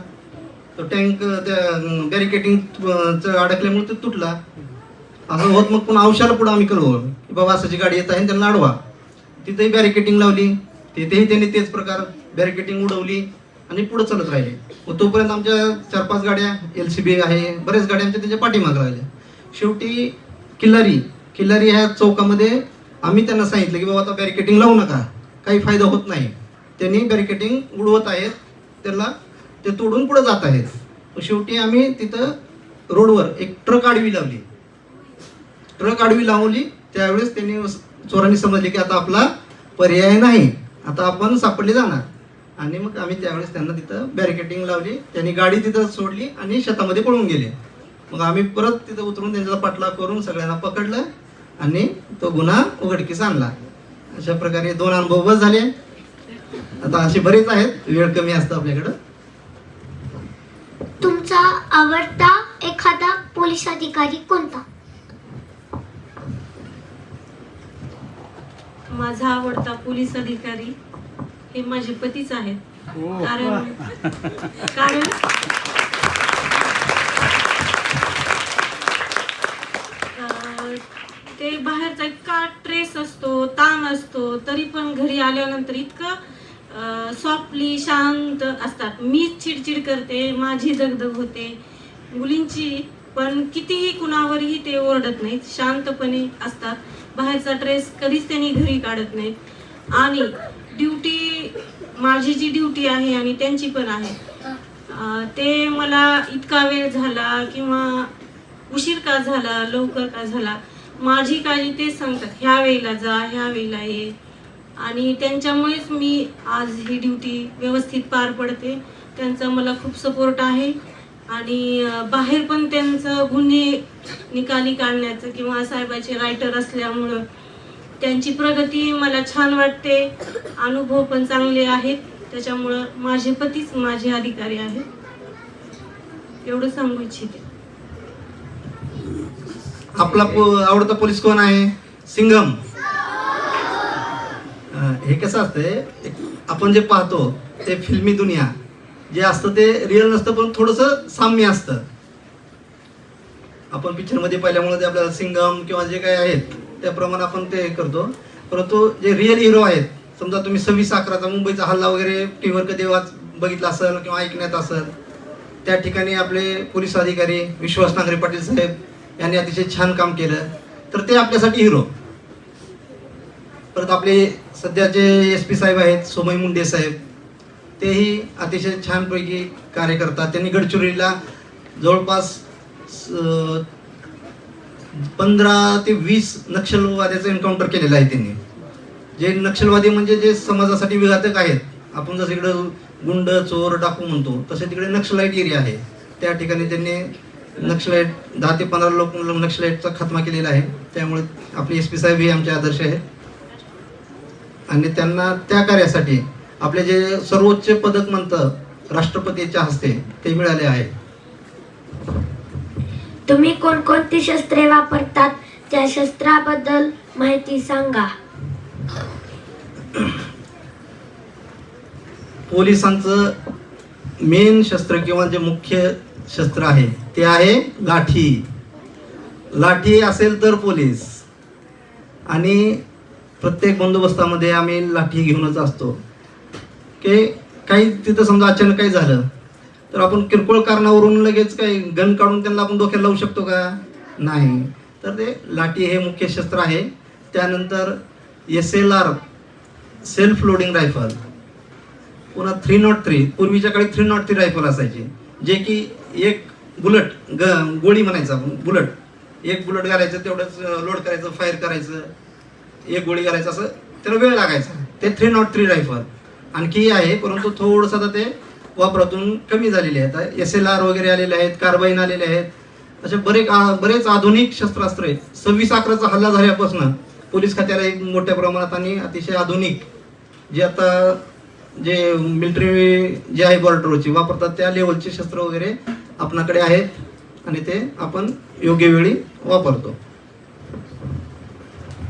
तो टँक त्या बॅरिकेटिंगचं अडकल्यामुळे ते तुटला. असं होत मग पुन्हा औषधाला पुढं आम्ही कळवलं की बाबा असाची गाडी येत आहे, त्यांना अडवा. तिथेही बॅरिकेटिंग लावली, तिथेही त्यांनी तेच प्रकार बॅरिकेटिंग उडवली आणि पुढं चालत राहिले. मग तोपर्यंत आमच्या 4-5 गाड्या LCB आहे, बऱ्याच गाड्या आमच्या त्याच्या पाठीमागं राहिल्या. शेवटी किल्लारी ह्या चौकामध्ये आम्ही त्यांना सांगितलं की बाबा आता बॅरिकेटिंग लावू नका, काही फायदा होत नाही. त्यांनी बॅरिकेटिंग उडवत आहेत, त्याला ते तोडून पुढे जात आहेत. शेवटी आम्ही तिथं रोडवर एक ट्रक आडवी लावली. त्यावेळेस त्यांनी चोरांनी समजले की आता आपला पर्याय नाही, आता आपण सापडले जाणार. आणि मग आम्ही त्यावेळेस त्यांना तिथं बॅरिकेटिंग लावली, त्यांनी गाडी तिथं सोडली आणि शेतामध्ये पळून गेले. मग आम्ही परत तिथं उतरून त्यांचा पाठलाग करून सगळ्यांना पकडलं आणि तो गुन्हा उघडकीस आणला. अशा प्रकारे 2 अनुभव बस झाले. आता असे बरेच आहेत, वेळ कमी असतं आपल्याकडं. तुमचा आवडता एखादा पोलीस अधिकारी कोणता? माझा आवडता पोलीस अधिकारी हे माझे पतीच आहेत. कारण कारण ते बाहेरचा इतका ट्रेस असतो, ताण असतो, तरी पण घरी आल्यानंतर इतकं सॉफ्टली शांत असतात. मीच चिडचिड करते, माझी दगदग होते मुलींची, पण कितीही कुणावरही ते ओरडत नाहीत, शांतपणे असतात. बाहेरचा ट्रेस कधीच त्यांनी घरी काढत नाहीत. आणि ड्युटी, माझी जी ड्युटी आहे आणि त्यांची पण आहे, ते मला इतका वेळ झाला किंवा उशीर का झाला, लवकर का झाला, माझी काळजी तेच सांगतात, ह्या वेळेला जा, ह्या वेळेला ये. आणि त्यांच्यामुळेच मी आज ही ड्युटी व्यवस्थित पार पडते. त्यांचा मला खूप सपोर्ट आहे. आणि बाहेर पण त्यांचं गुन्हे निकाली काढण्याचं किंवा साहेबाचे रायटर असल्यामुळं त्यांची प्रगती मला छान वाटते. अनुभव पण चांगले आहेत. त्याच्यामुळं माझे पतीच माझे अधिकारी आहेत. एवढं सांगू इच्छिते. आपला आवडता पोलीस कोण आहे? सिंघम. हे कसं असतंय, आपण जे पाहतो ते फिल्मी दुनिया जे असतं ते रिअल नसतं, पण थोडंसं साम्य असतं. आपण पिक्चरमध्ये पाहिल्यामुळे ते आपल्याला सिंघम किंवा जे काही आहेत त्याप्रमाणे आपण ते करतो. परंतु जे रिअल हिरो आहेत, समजा तुम्ही 26/11चा मुंबईचा हल्ला वगैरे टीव्हीवर कधी बघितला असेल किंवा ऐकण्यात असेल, त्या ठिकाणी आपले पोलीस अधिकारी विश्वास नांगरे पाटील साहेब यांनी अतिशय छान काम केलं, तर ते आपल्यासाठी हिरो. परत आपले सध्याचे SP साहेब आहेत सोमय मुंडे साहेब, तेही अतिशय छानपैकी कार्य करतात. त्यांनी गडचिरोलीला जवळपास 15 ते 20 नक्षलवाद्याचं एन्काउंटर केलेलं आहे त्यांनी. जे नक्षलवादी म्हणजे जे समाजासाठी विघातक आहेत, आपण जसं इकडं गुंड, चोर, डाकू म्हणतो, तसे तिकडे नक्षलाईट एरिया आहे. त्या ठिकाणी त्यांनी नक्षलाईट 10 ते 15 लोक नक्षलाईटचा खात्मा केलेला आहे. त्यामुळे आपले SP साहेब हे आमचे आदर्श आहेत. आणि त्यांना त्या कार्यासाठी आपले जे सर्वोच्च पदक म्हणतं राष्ट्रपतीच्या हस्ते ते मिळाले आहे. तुम्ही कोणकोणती शस्त्रे वापरतात, त्या शस्त्राबद्दल माहिती सांगा. पोलिसांचं मेन शस्त्र किंवा जे मुख्य शस्त्र आहे ते आहे लाठी. लाठी असेल तर पोलीस. आणि प्रत्येक बंदोबस्तामध्ये आम्ही लाठी घेऊनच असतो. की काही तिथं समजा अचानक काही झालं तर आपण किरकोळ कारणावरून लगेच काही गन काढून त्यांना आपण डोक्याला लावू शकतो का? नाही. तर ते लाठी हे मुख्य शस्त्र आहे. त्यानंतर SLR सेल्फ लोडिंग रायफल, पुन्हा 303, पूर्वीच्या काळी 303 रायफल असायची, जे की एक बुलेट गोळी म्हणायचं आपण, बुलेट, एक बुलेट घालायचं, तेवढंच लोड करायचं, फायर करायचं, एक गोळी घालायचं, असं त्याला वेळ लागायचा. ते 303 रायफल आणखी आहे, परंतु थोडंसं आता ते वापरातून कमी झालेले आहेत. SLR वगैरे आलेले आहेत, कार्बाईन आलेले आहेत. असे बरेच आधुनिक शस्त्रास्त्र आहेत. 26/11चा हल्ला झाल्यापासून पोलीस खात्याला एक मोठ्या प्रमाणात आणि अतिशय आधुनिक जे आता जे मिलिटरी जे आहे बॉर्डरवरची वापरतात त्या लेवलचे शस्त्र वगैरे आपणाकडे आहेत आणि ते आपण योग्य वेळी वापरतो.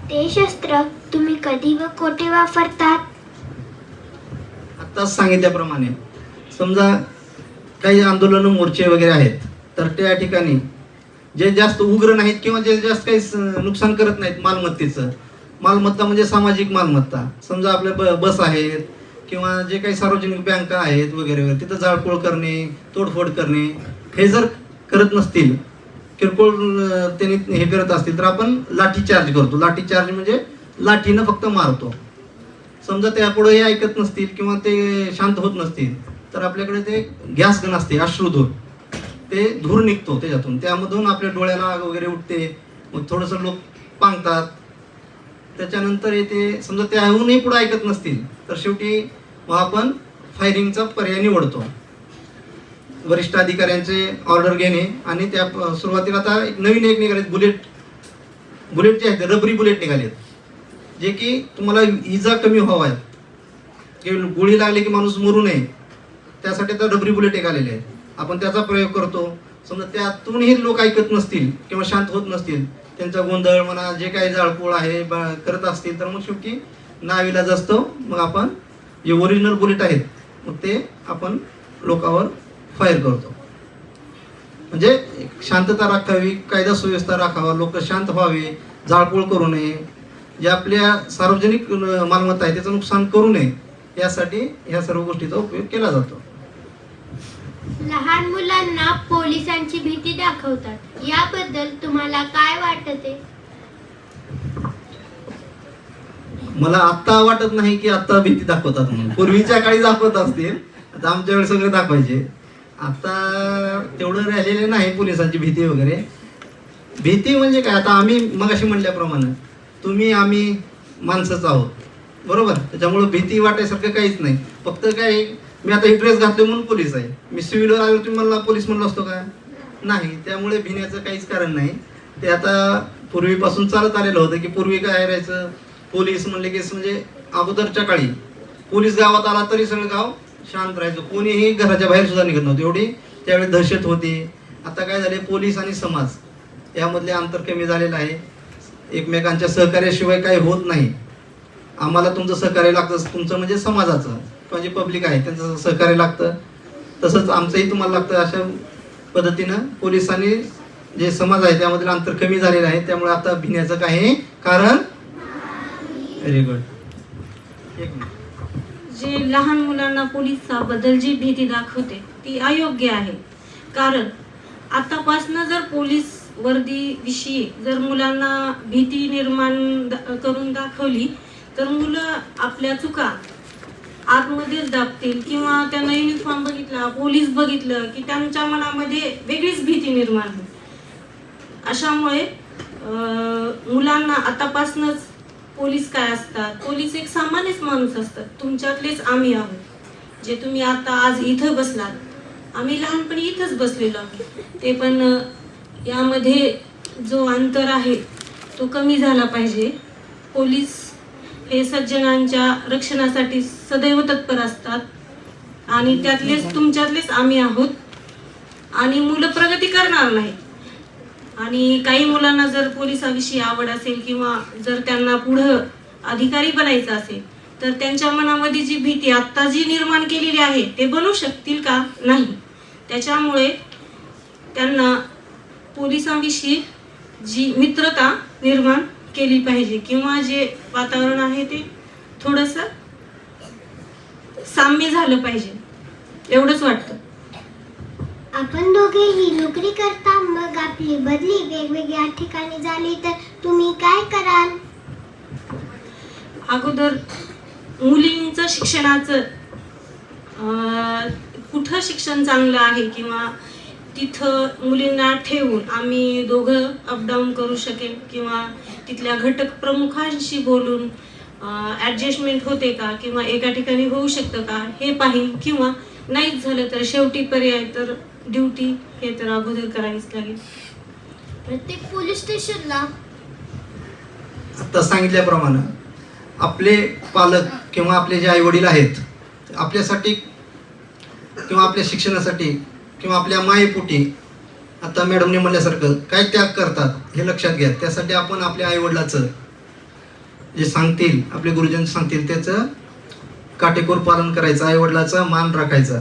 ते शस्त्र तुम्ही कधी व कोठे वापरतात? आत्ताच सांगितल्याप्रमाणे समजा काही आंदोलन, मोर्चे वगैरे आहेत, तर त्या ठिकाणी जे जास्त उग्र नाहीत किंवा जे जास्त काही नुकसान करत नाहीत मालमत्तेचं, मालमत्ता म्हणजे सामाजिक मालमत्ता, समजा आपल्या बस आहेत किंवा जे काही सार्वजनिक बँका आहेत वगैरे वगैरे, तिथं जाळपोळ करणे, तोडफोड करणे, हे जर करत नसतील, किरकोळ त्यांनी हे करत असतील, तर आपण लाठी चार्ज करतो. लाठी चार्ज म्हणजे लाठीनं फक्त मारतो. समजा त्यापुढे हे ऐकत नसतील किंवा ते शांत होत नसतील, तर आपल्याकडे ते गॅस गन असते, अश्रुधूर, ते धूर निघतो त्याच्यातून, त्यामधून आपल्या डोळ्याला आग वगैरे उठते, मग थोडंसं लोक पांगतात. त्याच्यानंतर येते, समजा त्याहूनही पुढे ऐकत नसतील, तर शेवटी मग आपण फायरिंगचा पर्याय निवडतो. वरिष्ठ अधिकाऱ्यांचे ऑर्डर घेणे आणि त्या सुरुवातीला आता नवीन एक निघालेत बुलेट जे आहेत रबरी बुलेट निघालेत, जे की तुम्हाला इजा कमी व्हावा आहे, की गोळी लागली की माणूस मरू नये त्यासाठी आता रबरी बुलेट एक आलेले आहे. आपण त्याचा प्रयोग करतो. समजा त्यातूनही लोक ऐकत नसतील किंवा शांत होत नसतील, त्यांचा गोंधळ म्हणा जे काही जाळपोळ आहे करत असतील, तर मग शेवटी नाविलाज असतो. मग आपण जे ओरिजिनल बुलेट आहेत मग ते आपण लोकांवर फायर करतो. म्हणजे शांतता राखावी, कायदा सुव्यवस्था राखावा, लोक शांत व्हावे, जाळपोळ करू नये, जे आपल्या सार्वजनिक मालमत्ता आहे त्याचं नुकसान करू नये, यासाठी ह्या सर्व गोष्टीचा उपयोग केला जातो. लहान मुलांना पोलिसांची भीती दाखवतात, याबद्दल तुम्हाला काय वाटते? मला आत्ता वाटत नाही की आत्ता भीती दाखवतात म्हणून. पूर्वीच्या काळी दाखवत असतील, आता आमच्या वेळेस सगळे दाखवायचे. आता तेवढं राहिलेलं नाही पोलिसांची भीती वगैरे. भीती म्हणजे काय, आता आम्ही मगाशी म्हणल्याप्रमाणे तुम्ही आम्ही माणसंच आहोत, बरोबर. त्याच्यामुळे भीती वाटायसारखं काहीच नाही. फक्त काय, मी आता ही ड्रेस घातले म्हणून पोलीस आहे, मी सिव्हिलवर आलो तुम्ही मला पोलीस म्हणलो असतो का? नाही. त्यामुळे भिण्याचं काहीच कारण नाही. ते आता पूर्वीपासून चालत आलेलं होतं की पूर्वी काय राहायचं, पोलीस म्हणले की म्हणजे अगोदरच्या काळी पोलीस गावात आला तरी सगळं गाव शांत राहायचं, कोणीही घराच्या बाहेर सुद्धा निघत नव्हतं, एवढी त्यावेळी दहशत होती. आता काय झाले, पोलीस आणि समाज यामधले अंतर कमी झालेलं आहे. एकमेकांच्या सहकार्याशिवाय काही होत नाही. आम्हाला तुमचं सहकार्य लागतं, तुमचं म्हणजे समाजाचं किंवा जे पब्लिक आहे त्यांचं सहकार्य लागतं, तसंच आमचंही तुम्हाला लागतं. अशा पद्धतीनं पोलिसांनी जे समाज आहे त्यामधलं अंतर कमी झालेलं आहे. त्यामुळे आता भिण्याचं काही कारण. Very good. एक मिनिट. जे लहान मुलांना पोलिसाबद्दल जी भीती दाखवते ती अयोग्य आहे. कारण आतापासनं जर पोलीस वर्दीविषयी जर मुलांना भीती निर्माण करून दाखवली तर मुलं आपल्या चुका आतमध्येच दाबतील, किंवा त्यांना युनिफॉर्म बघितला, पोलीस बघितलं की त्यांच्या मनामध्ये वेगळीच भीती निर्माण होईल. अशामुळे मुलांना आतापासूनच पोलीस काय असतात, पोलीस एक सामान्यच माणूस असतात, तुमच्यातलेच आम्ही आहोत. जे तुम्ही आता आज इथं बसलात, आम्ही लहानपणी इथंच बसलेलो आहोत. ते पण यामध्ये जो अंतर आहे तो कमी झाला पाहिजे. पोलीस हे सज्जनांच्या रक्षणासाठी सदैव तत्पर असतात आणि त्यातलेच तुमच्यातलेच आम्ही आहोत. आणि मुलं प्रगती करणार नाही. आणि काही मुलांना जर पोलिसाविषयी आवड असेल किंवा जर त्यांना पुढं अधिकारी बनायचं असेल तर त्यांच्या मनामध्ये जी भीती आत्ता जी निर्माण केलेली आहे ते बनवू शकतील का? नाही. त्याच्यामुळे त्यांना पोलिसांविषयी जी मित्रता निर्माण केली पाहिजे किंवा जे वातावरण आहे ते थोडंसं साम्य झालं पाहिजे, एवढंच वाटतं. आपण दोघेही नोकरी करता, मग आपली बदली वेगवेगळ्या ठिकाणी झाली तर तुम्ही काय कराल? अगोदर मुलींचं शिक्षणाचं कुठं शिक्षण चांगलं आहे किंवा तिथं मुलींना ठेवून आम्ही दोघं अपडाऊन करू शकेल किंवा तिथल्या घटक प्रमुखांशी बोलून ॲडजस्टमेंट होते का किंवा एका ठिकाणी होऊ शकतं का हे पाहीन, किंवा नाहीच झालं तर शेवटी पर्याय तर ड्युटी हे तर अगोदर करावीच लागेल. प्रत्येक पोलीस स्टेशनला आता सांगितल्याप्रमाणे आपले पालक किंवा आपले जे आई वडील आहेत आपल्यासाठी किंवा आपल्या शिक्षणासाठी किंवा आपल्या मायेपोटी आता मॅडमने म्हणल्यासारखं काय त्याग करतात हे लक्षात घ्या. त्यासाठी आपण आपल्या आईवडिलाचं जे सांगतील, आपले गुरुजन सांगतील त्याचं काटेकोर पालन करायचं, आईवडिलाचा मान राखायचा.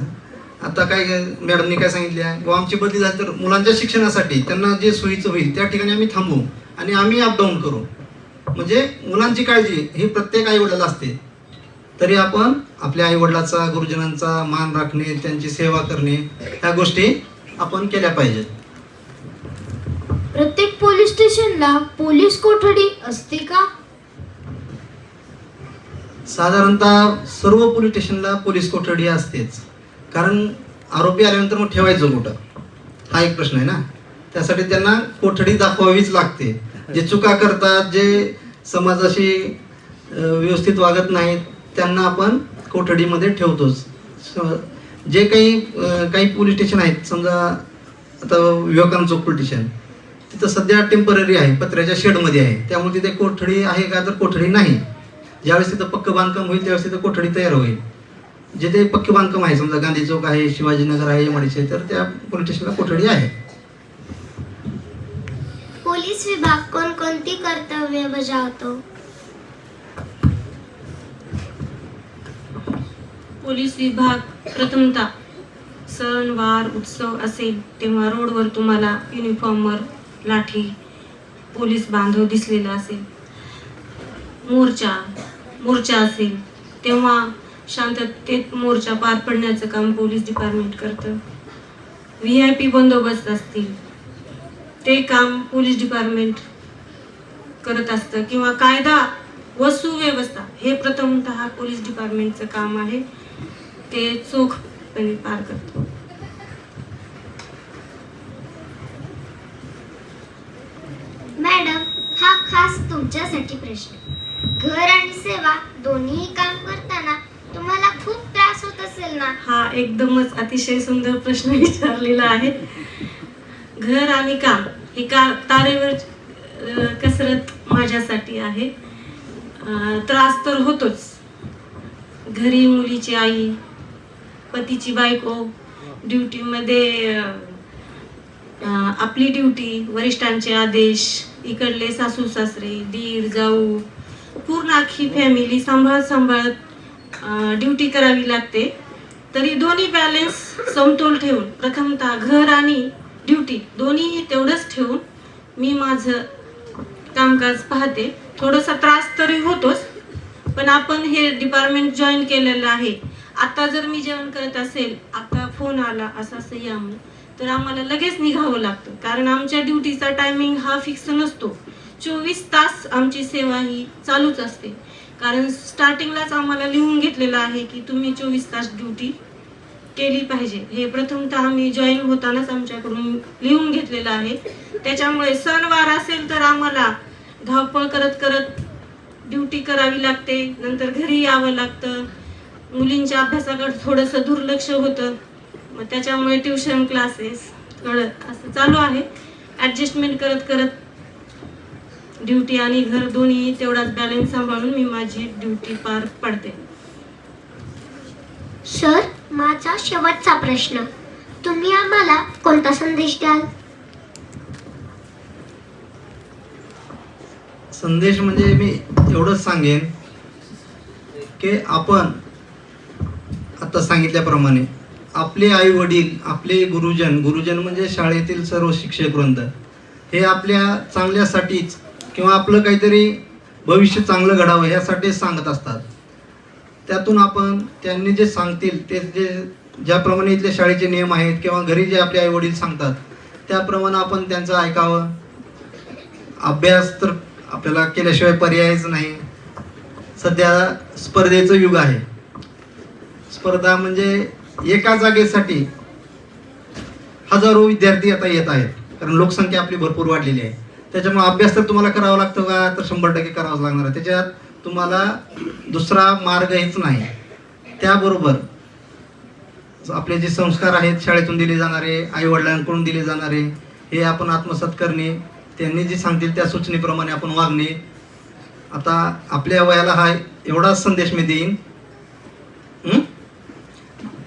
आता काय मॅडमने काय सांगितले आहे किंवा आमची बदली झाली तर मुलांच्या शिक्षणासाठी त्यांना जे सोयीचं होईल त्या ठिकाणी आम्ही थांबू आणि आम्ही अपडाऊन करू. म्हणजे मुलांची काळजी ही प्रत्येक आईवडिलाला असते. तरी आपण आपल्या आईवडिलाचा, गुरुजनांचा मान राखणे, त्यांची सेवा करणे ह्या गोष्टी आपण केल्या पाहिजेत. प्रत्येक पोलीस स्टेशनला पोलीस कोठडी असते का? साधारणतः सर्व पोलीस स्टेशनला पोलीस कोठडी असतेच. कारण आरोपी आल्यानंतर मग ठेवायचं कुठं हा एक प्रश्न आहे ना. त्यासाठी त्यांना कोठडी दाखवावीच लागते. जे चुका करतात, जे समाजाशी व्यवस्थित वागत नाहीत त्यांना आपण कोठडीमध्ये ठेवतोच. जे काही पोलीस स्टेशन आहेत, समजा आता विवेकानंद चौक पोलीस स्टेशन तिथं सध्या टेम्पररी आहे, पत्र्याच्या शेडमध्ये आहे, त्यामुळे तिथे कोठडी आहे का तर कोठडी नाही. ज्यावेळेस तिथं पक्क बांधकाम होईल त्यावेळेस तिथं कोठडी तयार होईल. जिथे पक्के बांधकाम आहे, समजा गांधी चौक आहे, शिवाजीनगर आहे, एमआयडीसी आहे, तर त्या पोलीस स्टेशनला कोठडी आहे. पोलीस विभाग कोणकोणती कर्तव्ये बजावतो? पोलीस विभाग प्रथमतः सण वार उत्सव असेल तेव्हा रोडवर तुम्हाला युनिफॉर्मवर लाठी पोलीस बांधव दिसलेला असेल. मोर्चा असेल तेव्हा शांततेत मोर्चा पार पडण्याचं काम पोलीस डिपार्टमेंट करतं. VIP बंदोबस्त असतील ते काम पोलीस डिपार्टमेंट करत असतं, किंवा कायदा व सुव्यवस्था हे प्रथमतः पोलीस डिपार्टमेंटचं काम आहे, ते चोखपणे पार करतो. मॅडम, हा खास तुमच्यासाठी प्रश्न. घर आणि सेवा दोन्ही काम करताना तुम्हाला खूप त्रास होत असेल ना? हा एकदमच अतिशय सुंदर प्रश्न विचारलेला आहे. घर आणि काम ही तारेवर कसरत माझ्यासाठी आहे. त्रास तर होतोच. घरी मुलीची आई, पतीची बायको, ड्युटीमध्ये आपली ड्युटी, वरिष्ठांचे आदेश, इकडले सासू सासरे, दीर जाऊ, पूर्ण अख्खी फॅमिली सांभाळत ड्युटी करावी लागते. तरी दोन्ही बॅलन्स समतोल ठेवून, प्रथमतः घर आणि ड्युटी दोन्ही तेवढंच ठेवून मी माझं कामकाज पाहते. थोडासा त्रास तरी होतोच, पण आपण हे डिपार्टमेंट जॉईन केलेलं आहे. आता जर मी जेवण करत असेल, आता फोन आला असं या म्हणून, तर आम्हाला लगेच निघावं लागतं, कारण आमच्या ड्युटीचा टायमिंग हा फिक्स नसतो. 24 तास आमची सेवा ही चालूच असते, कारण स्टार्टिंगलाच आम्हाला लिहून घेतलेलं आहे की तुम्ही 24 तास ड्युटी केली पाहिजे. हे प्रथमतः आम्ही जॉईन होतानाच आमच्याकडून लिहून घेतलेलं आहे. त्याच्यामुळे सणवार असेल तर आम्हाला धावपळ करत ड्युटी करावी लागते. नंतर घरी यावं लागतं. मुलींच्या अभ्यासाकडे थोडंसं दुर्लक्ष होतं, मग त्याच्यामुळे ट्युशन क्लासेस असं चालू आहे. ॲडजस्टमेंट करत ड्युटी आणि घर दोन्ही तेवढाच बॅलन्स सांभाळून मी माझी ड्युटी पार पाडते. सर, माझा शेवटचा प्रश्न. तुम्ही आम्हाला कोणता संदेश द्याल? संदेश म्हणजे मी एवढंच सांगेन की आपण आता सांगितल्याप्रमाणे आपले आई वडील, आपले गुरुजन म्हणजे शाळेतील सर्व शिक्षक वृंद हे आपल्या चांगल्यासाठीच किंवा आपलं काहीतरी भविष्य चांगलं घडावं ह्यासाठी सांगत असतात. त्यातून आपण त्यांनी जे सांगतील ते ज्याप्रमाणे इथले शाळेचे नियम आहेत किंवा घरी जे आपले आई वडील सांगतात त्याप्रमाणे आपण त्यांचं ऐकावं. अभ्यास तर आपल्याला केल्याशिवाय पर्यायच नाही. सध्या स्पर्धेचं युग आहे. स्पर्धा म्हणजे एका जागेसाठी हजारो विद्यार्थी आता येत आहेत, कारण लोकसंख्या आपली भरपूर वाढलेली आहे. त्याच्यामुळे अभ्यास तर तुम्हाला करावा लागतो का, तर 100% करावाच लागणार आहे. त्याच्यात तुम्हाला दुसरा मार्ग हेच नाही. त्याबरोबर आपले जे संस्कार आहेत शाळेतून दिले जाणारे, आई वडिलांकडून दिले जाणारे, हे आपण आत्मसात करणे, त्यांनी जे सांगतील त्या सूचनेप्रमाणे आपण वागणे. आता आपल्या वयाला हा एवढाच संदेश मी देईन.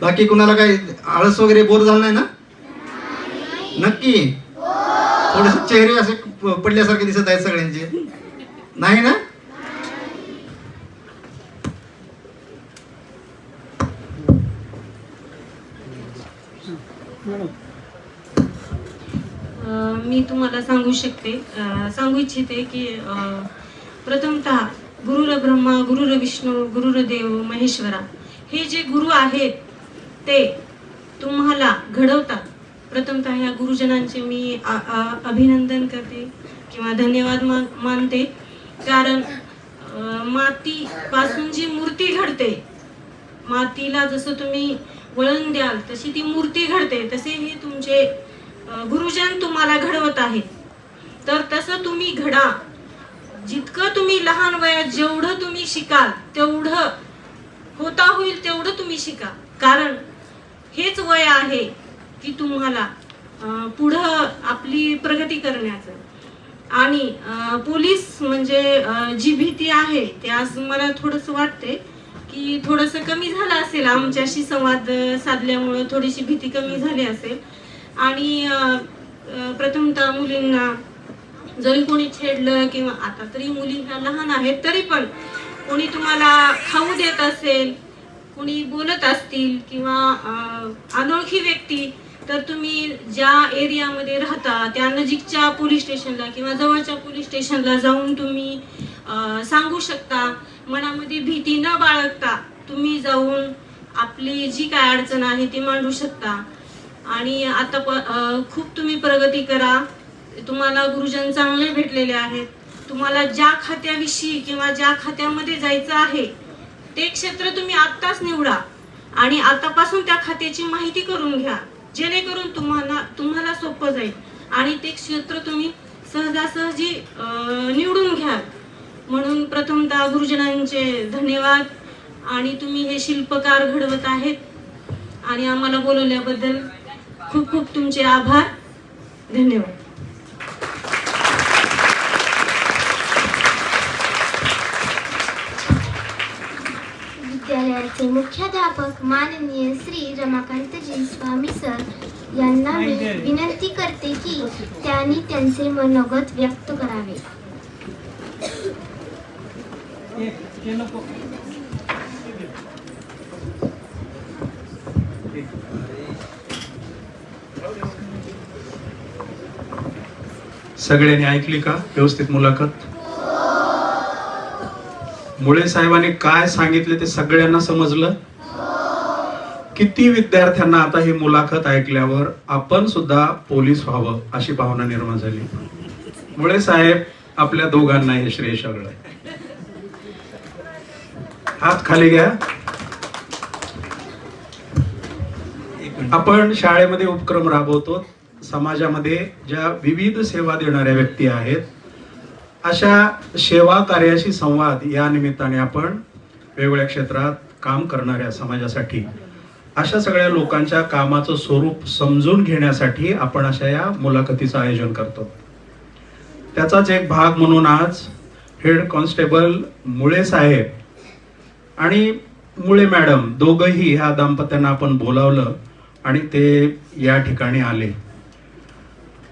बाकी कुणाला काही आळस वगैरे बोर झाला नाही ना? नक्की. थोडेसे चेहरे असे पडल्यासारखे दिसत आहेत सगळ्यांचे, नाही ना? मी तुम्हाला सांगू इच्छिते की प्रथमतः गुरुर्ब्रह्मा गुरुर्विष्णू गुरुर्देव महेश्वरा हे जे गुरु आहेत ते तुम्हाला घडवतात. प्रथमतः ह्या गुरुजनांचे मी अभिनंदन करते किंवा धन्यवाद मानते, कारण मातीपासून जी मूर्ती घडते, मातीला जसं तुम्ही वळण द्याल तशी ती मूर्ती घडते, तसे हे तुमचे गुरुजन तुम्हाला घडवत आहेत. तर तसं तुम्ही घडा. जितकं तुम्ही लहान वयात जेवढं तुम्ही शिकाल तेवढं होता होईल तेवढं तुम्ही शिका, कारण हेच वय आहे की तुम्हाला पुढं आपली प्रगती करण्याचं. आणि पोलीस म्हणजे जी भीती आहे ते आज मला थोडंसं वाटते की थोडंसं कमी झालं असेल, आमच्याशी संवाद साधल्यामुळं थोडीशी भीती कमी झाली असेल. आणि प्रथमतः मुलींना जरी कोणी छेडलं किंवा आता तरी मुली ह्या लहान आहेत तरी पण कोणी तुम्हाला खाऊ देत असेल, कोणी बोलत असतील किंवा अनोळखी व्यक्ती, तर तुम्ही ज्या एरियामध्ये राहता त्या नजीकच्या पोलीस स्टेशनला किंवा जवळच्या पोलीस स्टेशनला जाऊन तुम्ही सांगू शकता. मनामध्ये भीती न बाळगता तुम्ही जाऊन आपली जी काय अडचण आहे ती मांडू शकता. आणि आता खूप तुम्ही प्रगती करा. तुम्हाला गुरुजन चांगले भेटलेले आहेत. तुम्हाला ज्या खात्याविषयी किंवा ज्या खात्यामध्ये जायचं आहे ते क्षेत्र तुम्ही आत्ताच निवडा आणि आतापासून त्या खात्याची माहिती करून घ्या, जेणेकरून तुम्हाला सोपं जाईल आणि ते क्षेत्र तुम्ही सहजासहजी निवडून घ्या. म्हणून प्रथमतः गुरुजनांचे धन्यवाद. आणि तुम्ही हे शिल्पकार घडवत आहेत आणि आम्हाला बोलवल्याबद्दल खूप खूप तुमचे आभार. धन्यवाद. विद्यालयाचे मुख्याध्यापक माननीय श्री रमाकांतजी स्वामी सर यांना मी विनंती करते की त्यांनी त्यांचे मनोगत व्यक्त करावे. सगळ्यांनी ऐकली का व्यवस्थित मुलाखत? मुळे साहेबांनी काय सांगितले ते सगळ्यांना समजलं? किती विद्यार्थ्यांना आता ही मुलाखत ऐकल्यावर आपण सुद्धा पोलीस व्हावं अशी भावना निर्माण झाली. मुळे साहेब आपल्या दोघांना हे श्रेय सगळं. हात खाली घ्या. आपण शाळेमध्ये उपक्रम राबवतो. समाजामध्ये ज्या विविध सेवा देणाऱ्या व्यक्ती आहेत अशा सेवा कार्याशी संवाद या निमित्ताने आपण वेगवेगळ्या क्षेत्रात काम करणाऱ्या समाजासाठी अशा सगळ्या लोकांच्या कामाचं स्वरूप समजून घेण्यासाठी आपण अशा या मुलाखतीचं आयोजन करतो. त्याचाच एक भाग म्हणून आज हेड कॉन्स्टेबल मुळे साहेब आणि मुळे मॅडम दोघंही ह्या दाम्पत्यांना आपण बोलावलं आणि ते या ठिकाणी आले.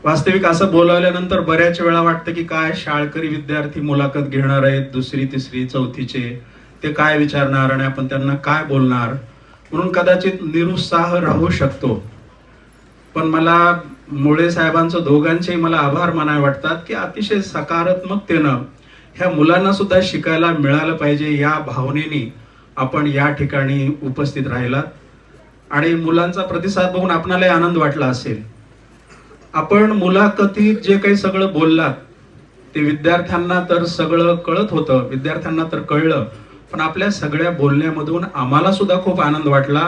वास्तविक असं बोलावल्यानंतर बऱ्याच वेळा वाटतं की काय शाळकरी विद्यार्थी मुलाखत घेणार आहेत, दुसरी तिसरी चौथीचे, ते काय विचारणार आणि आपण त्यांना काय बोलणार, म्हणून कदाचित निरुत्साह राहू शकतो. पण मला मुळे साहेबांचं दोघांचे मला आभार मानावे वाटतात की अतिशय सकारात्मकतेनं ह्या मुलांना सुद्धा शिकायला मिळालं पाहिजे या भावनेने आपण या ठिकाणी उपस्थित राहिलात. आणि मुलांचा प्रतिसाद बघून आपणाला आनंद वाटला असेल. आपण मुलाखतीत जे काही सगळं बोललात ते विद्यार्थ्यांना तर सगळं कळत होतं, विद्यार्थ्यांना तर कळलं, पण आपल्या सगळ्या बोलण्यामधून आम्हाला सुद्धा खूप आनंद वाटला.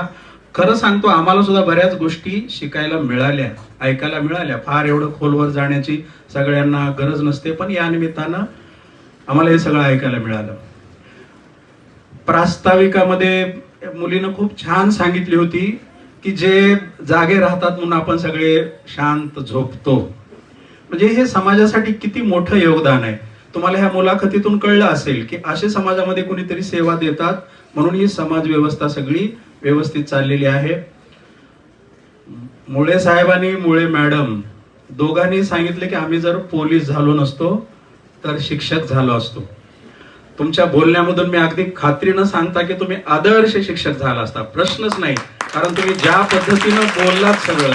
खरं सांगतो, आम्हाला सुद्धा बऱ्याच गोष्टी शिकायला मिळाल्या, ऐकायला मिळाल्या. फार एवढं खोलवर जाण्याची सगळ्यांना गरज नसते, पण या निमित्तानं आम्हाला हे सगळं ऐकायला मिळालं. प्रास्ताविकामध्ये मुलीनं खूप छान सांगितली होती की जे जागे राहतात म्हणून आपण सगळे शांत झोपतो. म्हणजे हे समाजासाठी किती मोठं योगदान आहे. तुम्हाला ह्या मुलाखतीतून कळलं असेल की असे समाजामध्ये कोणीतरी सेवा देतात म्हणून ही समाज व्यवस्था सगळी व्यवस्थित चाललेली आहे. मुळे साहेबांनी मुळे मॅडम दोघांनी सांगितले की आम्ही जर पोलीस झालो नसतो तर शिक्षक झालो असतो. तुमच्या बोलण्यामधून मी अगदी खात्रीनं सांगता की तुम्ही आदर्श शिक्षक झाला असता, प्रश्नच नाही. कारण तुम्ही ज्या पद्धतीनं बोललात सगळं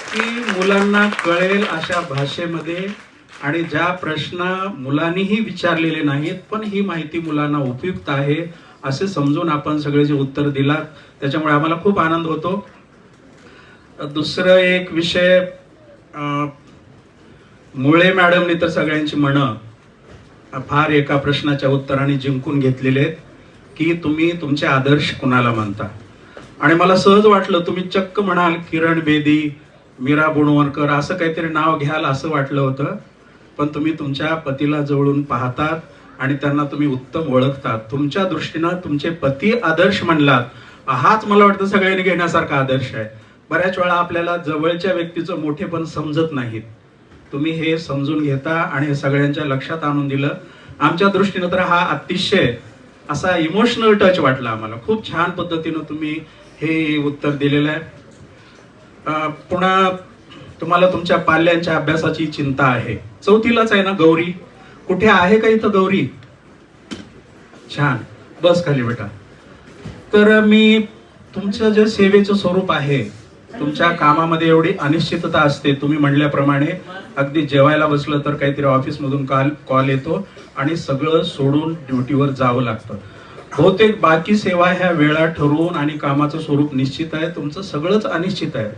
की मुलांना कळेल अशा भाषेमध्ये आणि ज्या प्रश्न मुलांनीही विचारलेले नाहीत पण ही माहिती मुलांना उपयुक्त आहे असे समजून आपण सगळे जे उत्तर दिलात त्याच्यामुळे आम्हाला खूप आनंद होतो. दुसरं एक विषय, मुळे मॅडमने तर सगळ्यांची मनं फार एका प्रश्नाच्या उत्तराने जिंकून घेतलेले आहेत की तुम्ही तुमचे आदर्श कुणाला मानता. आणि मला सहज वाटलं तुम्ही चक्क म्हणाल किरण बेदी, मीरा बुणवरकर असं काहीतरी नाव घ्याल असं वाटलं होतं. पण तुम्ही तुमच्या पतीला जवळून पाहतात आणि त्यांना तुम्ही उत्तम ओळखतात. तुमच्या दृष्टीनं तुमचे पती आदर्श म्हणलात हाच मला वाटतं सगळ्यांनी घेण्यासारखा आदर्श आहे. बऱ्याच वेळा आपल्याला जवळच्या व्यक्तीचं मोठेपण समजत नाहीत. तुम्ही हे समजून घेता आणि हे सगळ्यांच्या लक्षात आणून दिलं. आमच्या दृष्टीनं तर हा अतिशय असा इमोशनल टच वाटला आम्हाला. खूप छान पद्धतीनं तुम्ही हे उत्तर दिलेलं आहे. पुन्हा तुम्हाला तुमच्या पाल्यांच्या अभ्यासाची चिंता आहे. 4थीलाच आहे ना गौरी? कुठे आहे का इथं गौरी? छान, बस खाली बेटा. तर मी तुमचं जे सेवेचं स्वरूप आहे, तुमच्या कामामध्ये एवढी अनिश्चितता असते. तुम्ही म्हणल्याप्रमाणे अगदी जेवायला बसलं तर काहीतरी ऑफिसमधून कॉल येतो आणि सगळं सोडून ड्युटीवर जावं लागतं. बहुतेक बाकी सेवा ह्या वेळा ठरवून आणि कामाचं स्वरूप निश्चित आहे, तुमचं सगळंच अनिश्चित आहे.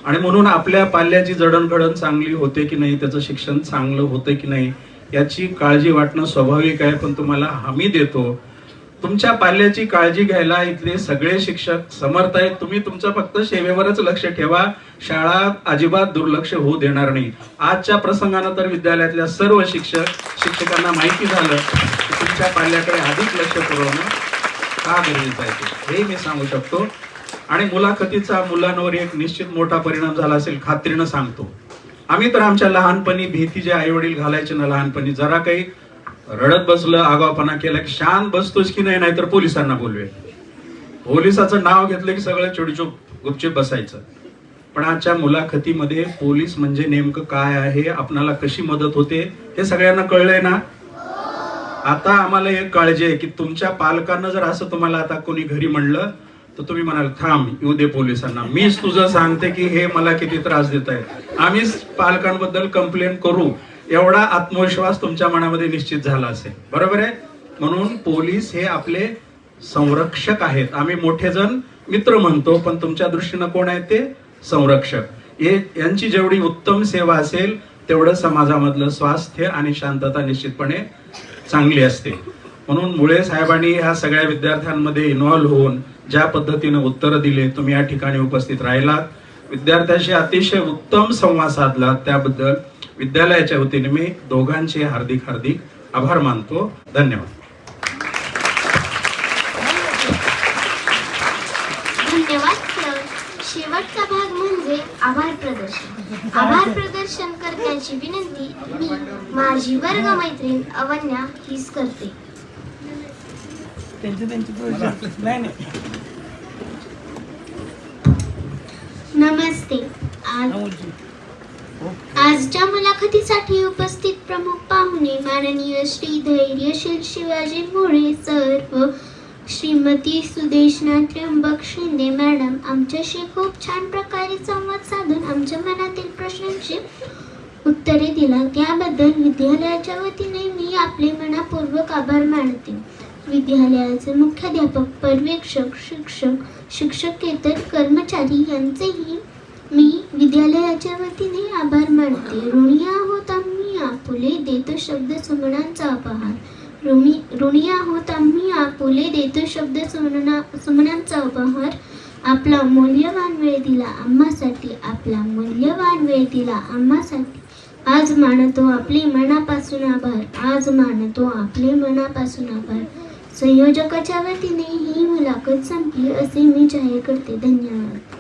आणि म्हणून आपल्या पाल्याची जडणघडण चांगली होते की नाही, त्याचं शिक्षण चांगलं होतं की नाही याची काळजी वाटणं स्वाभाविक आहे. पण तुम्हाला हमी देतो, तुमच्या पाल्याची काळजी घ्यायला इथले सगळे शिक्षक समर्थ आहेत. तुम्ही तुमचं फक्त सेवेवरच लक्ष ठेवा, शाळा अजिबात दुर्लक्ष होऊ देणार नाही. आजच्या प्रसंगानं तर विद्यालयातल्या सर्व शिक्षकांना माहिती झालं की तुमच्या पाल्याकडे अधिक लक्ष पुरवणं का गरजेचं आहे हे मी सांगू शकतो. आणि मुलाखतीचा मुलांवर एक निश्चित मोठा परिणाम झाला असेल, खात्रीनं सांगतो. आम्ही तर आमच्या लहानपणी भीती जे आई वडील घालायचे ना लहानपणी, जरा काही रडत बसलं, आगावपणा केला की शांत बसतोच की नाही, नाहीतर पोलिसांना बोलवेल. पोलिसाचं नाव घेतलं की सगळं चिडचूप गुपचूप बसायचं. पण आजच्या मुलाखतीमध्ये पोलीस म्हणजे नेमकं काय आहे, आपणाला कशी मदत होते हे सगळ्यांना कळलंय ना. आता आम्हाला एक काळजी आहे की तुमच्या पालकांना जर असं तुम्हाला आता कोणी घरी म्हणलं तर तुम्ही म्हणाल थांब येऊ दे पोलिसांना, मीच तुझं सांगते की हे मला किती त्रास देत आहे, आम्हीच पालकांबद्दल कंप्लेंट करू, एवढा आत्मविश्वास तुमच्या मनामध्ये निश्चित झाला असेल. बरोबर आहे. म्हणून पोलीस हे आपले संरक्षक आहेत. आम्ही मोठे जण मित्र म्हणतो, पण तुमच्या दृष्टीनं कोण आहेत ते? संरक्षक. यांची जेवढी उत्तम सेवा असेल तेवढं समाजामधलं स्वास्थ्य आणि शांतता निश्चितपणे चांगली असते. म्हणून मुळे साहेबांनी ह्या सगळ्या विद्यार्थ्यांमध्ये इन्व्हॉल्व्ह होऊन ज्या पद्धतीने उत्तरं दिले, तुम्ही या ठिकाणी उपस्थित राहिलात, विद्यार्थ्यांशी अतिशय उत्तम संवाद साधला, त्याबद्दल विद्यालयाच्या वतीने मी दोघांचे हार्दिक हार्दिक आभार मानतो. धन्यवाद. धन्यवाद सर. शेवटचा भाग म्हणजे आभार प्रदर्शन. आभार प्रदर्शन करण्याची विनंती मी माझी वर्ग मैत्रीण अवन्या हीच करते. नमस्ते. आजच्या मुलाखतीसाठी उपस्थित प्रमुख पाहुणे माननीय श्री धैर्यशील शिवाजी मुळे सर व श्रीमती सुदेशना त्र्यंबक शिंदे मॅडम आमच्याशी खूप छान प्रकारे संवाद साधून आमच्या मनातील प्रश्नांची उत्तरे दिला, त्याबद्दल विद्यालयाच्या वतीने मी आपले मनपूर्वक आभार मानते. विद्यालयाचे मुख्याध्यापक, पर्यवेक्षक, शिक्षकेतर कर्मचारी यांचेही मी विद्यालयाच्या वतीने आभार मानते. ऋणी आहोत आम्ही आपुले देतो शब्द सुमनांचा उपहार. ऋणी आहोत आम्ही आपुले देतो शब्द सुमनांचा उपहार. आपला मौल्यवान वेळ दिला आम्हासाठी, आपला मौल्यवान वेळ दिला आम्हासाठी. आज मानतो आपले मनापासून आभार, आज मानतो आपले मनापासून आभार. संयोजकाच्या वतीने ही मुलाखत संपली असे मी जाहीर करते. धन्यवाद.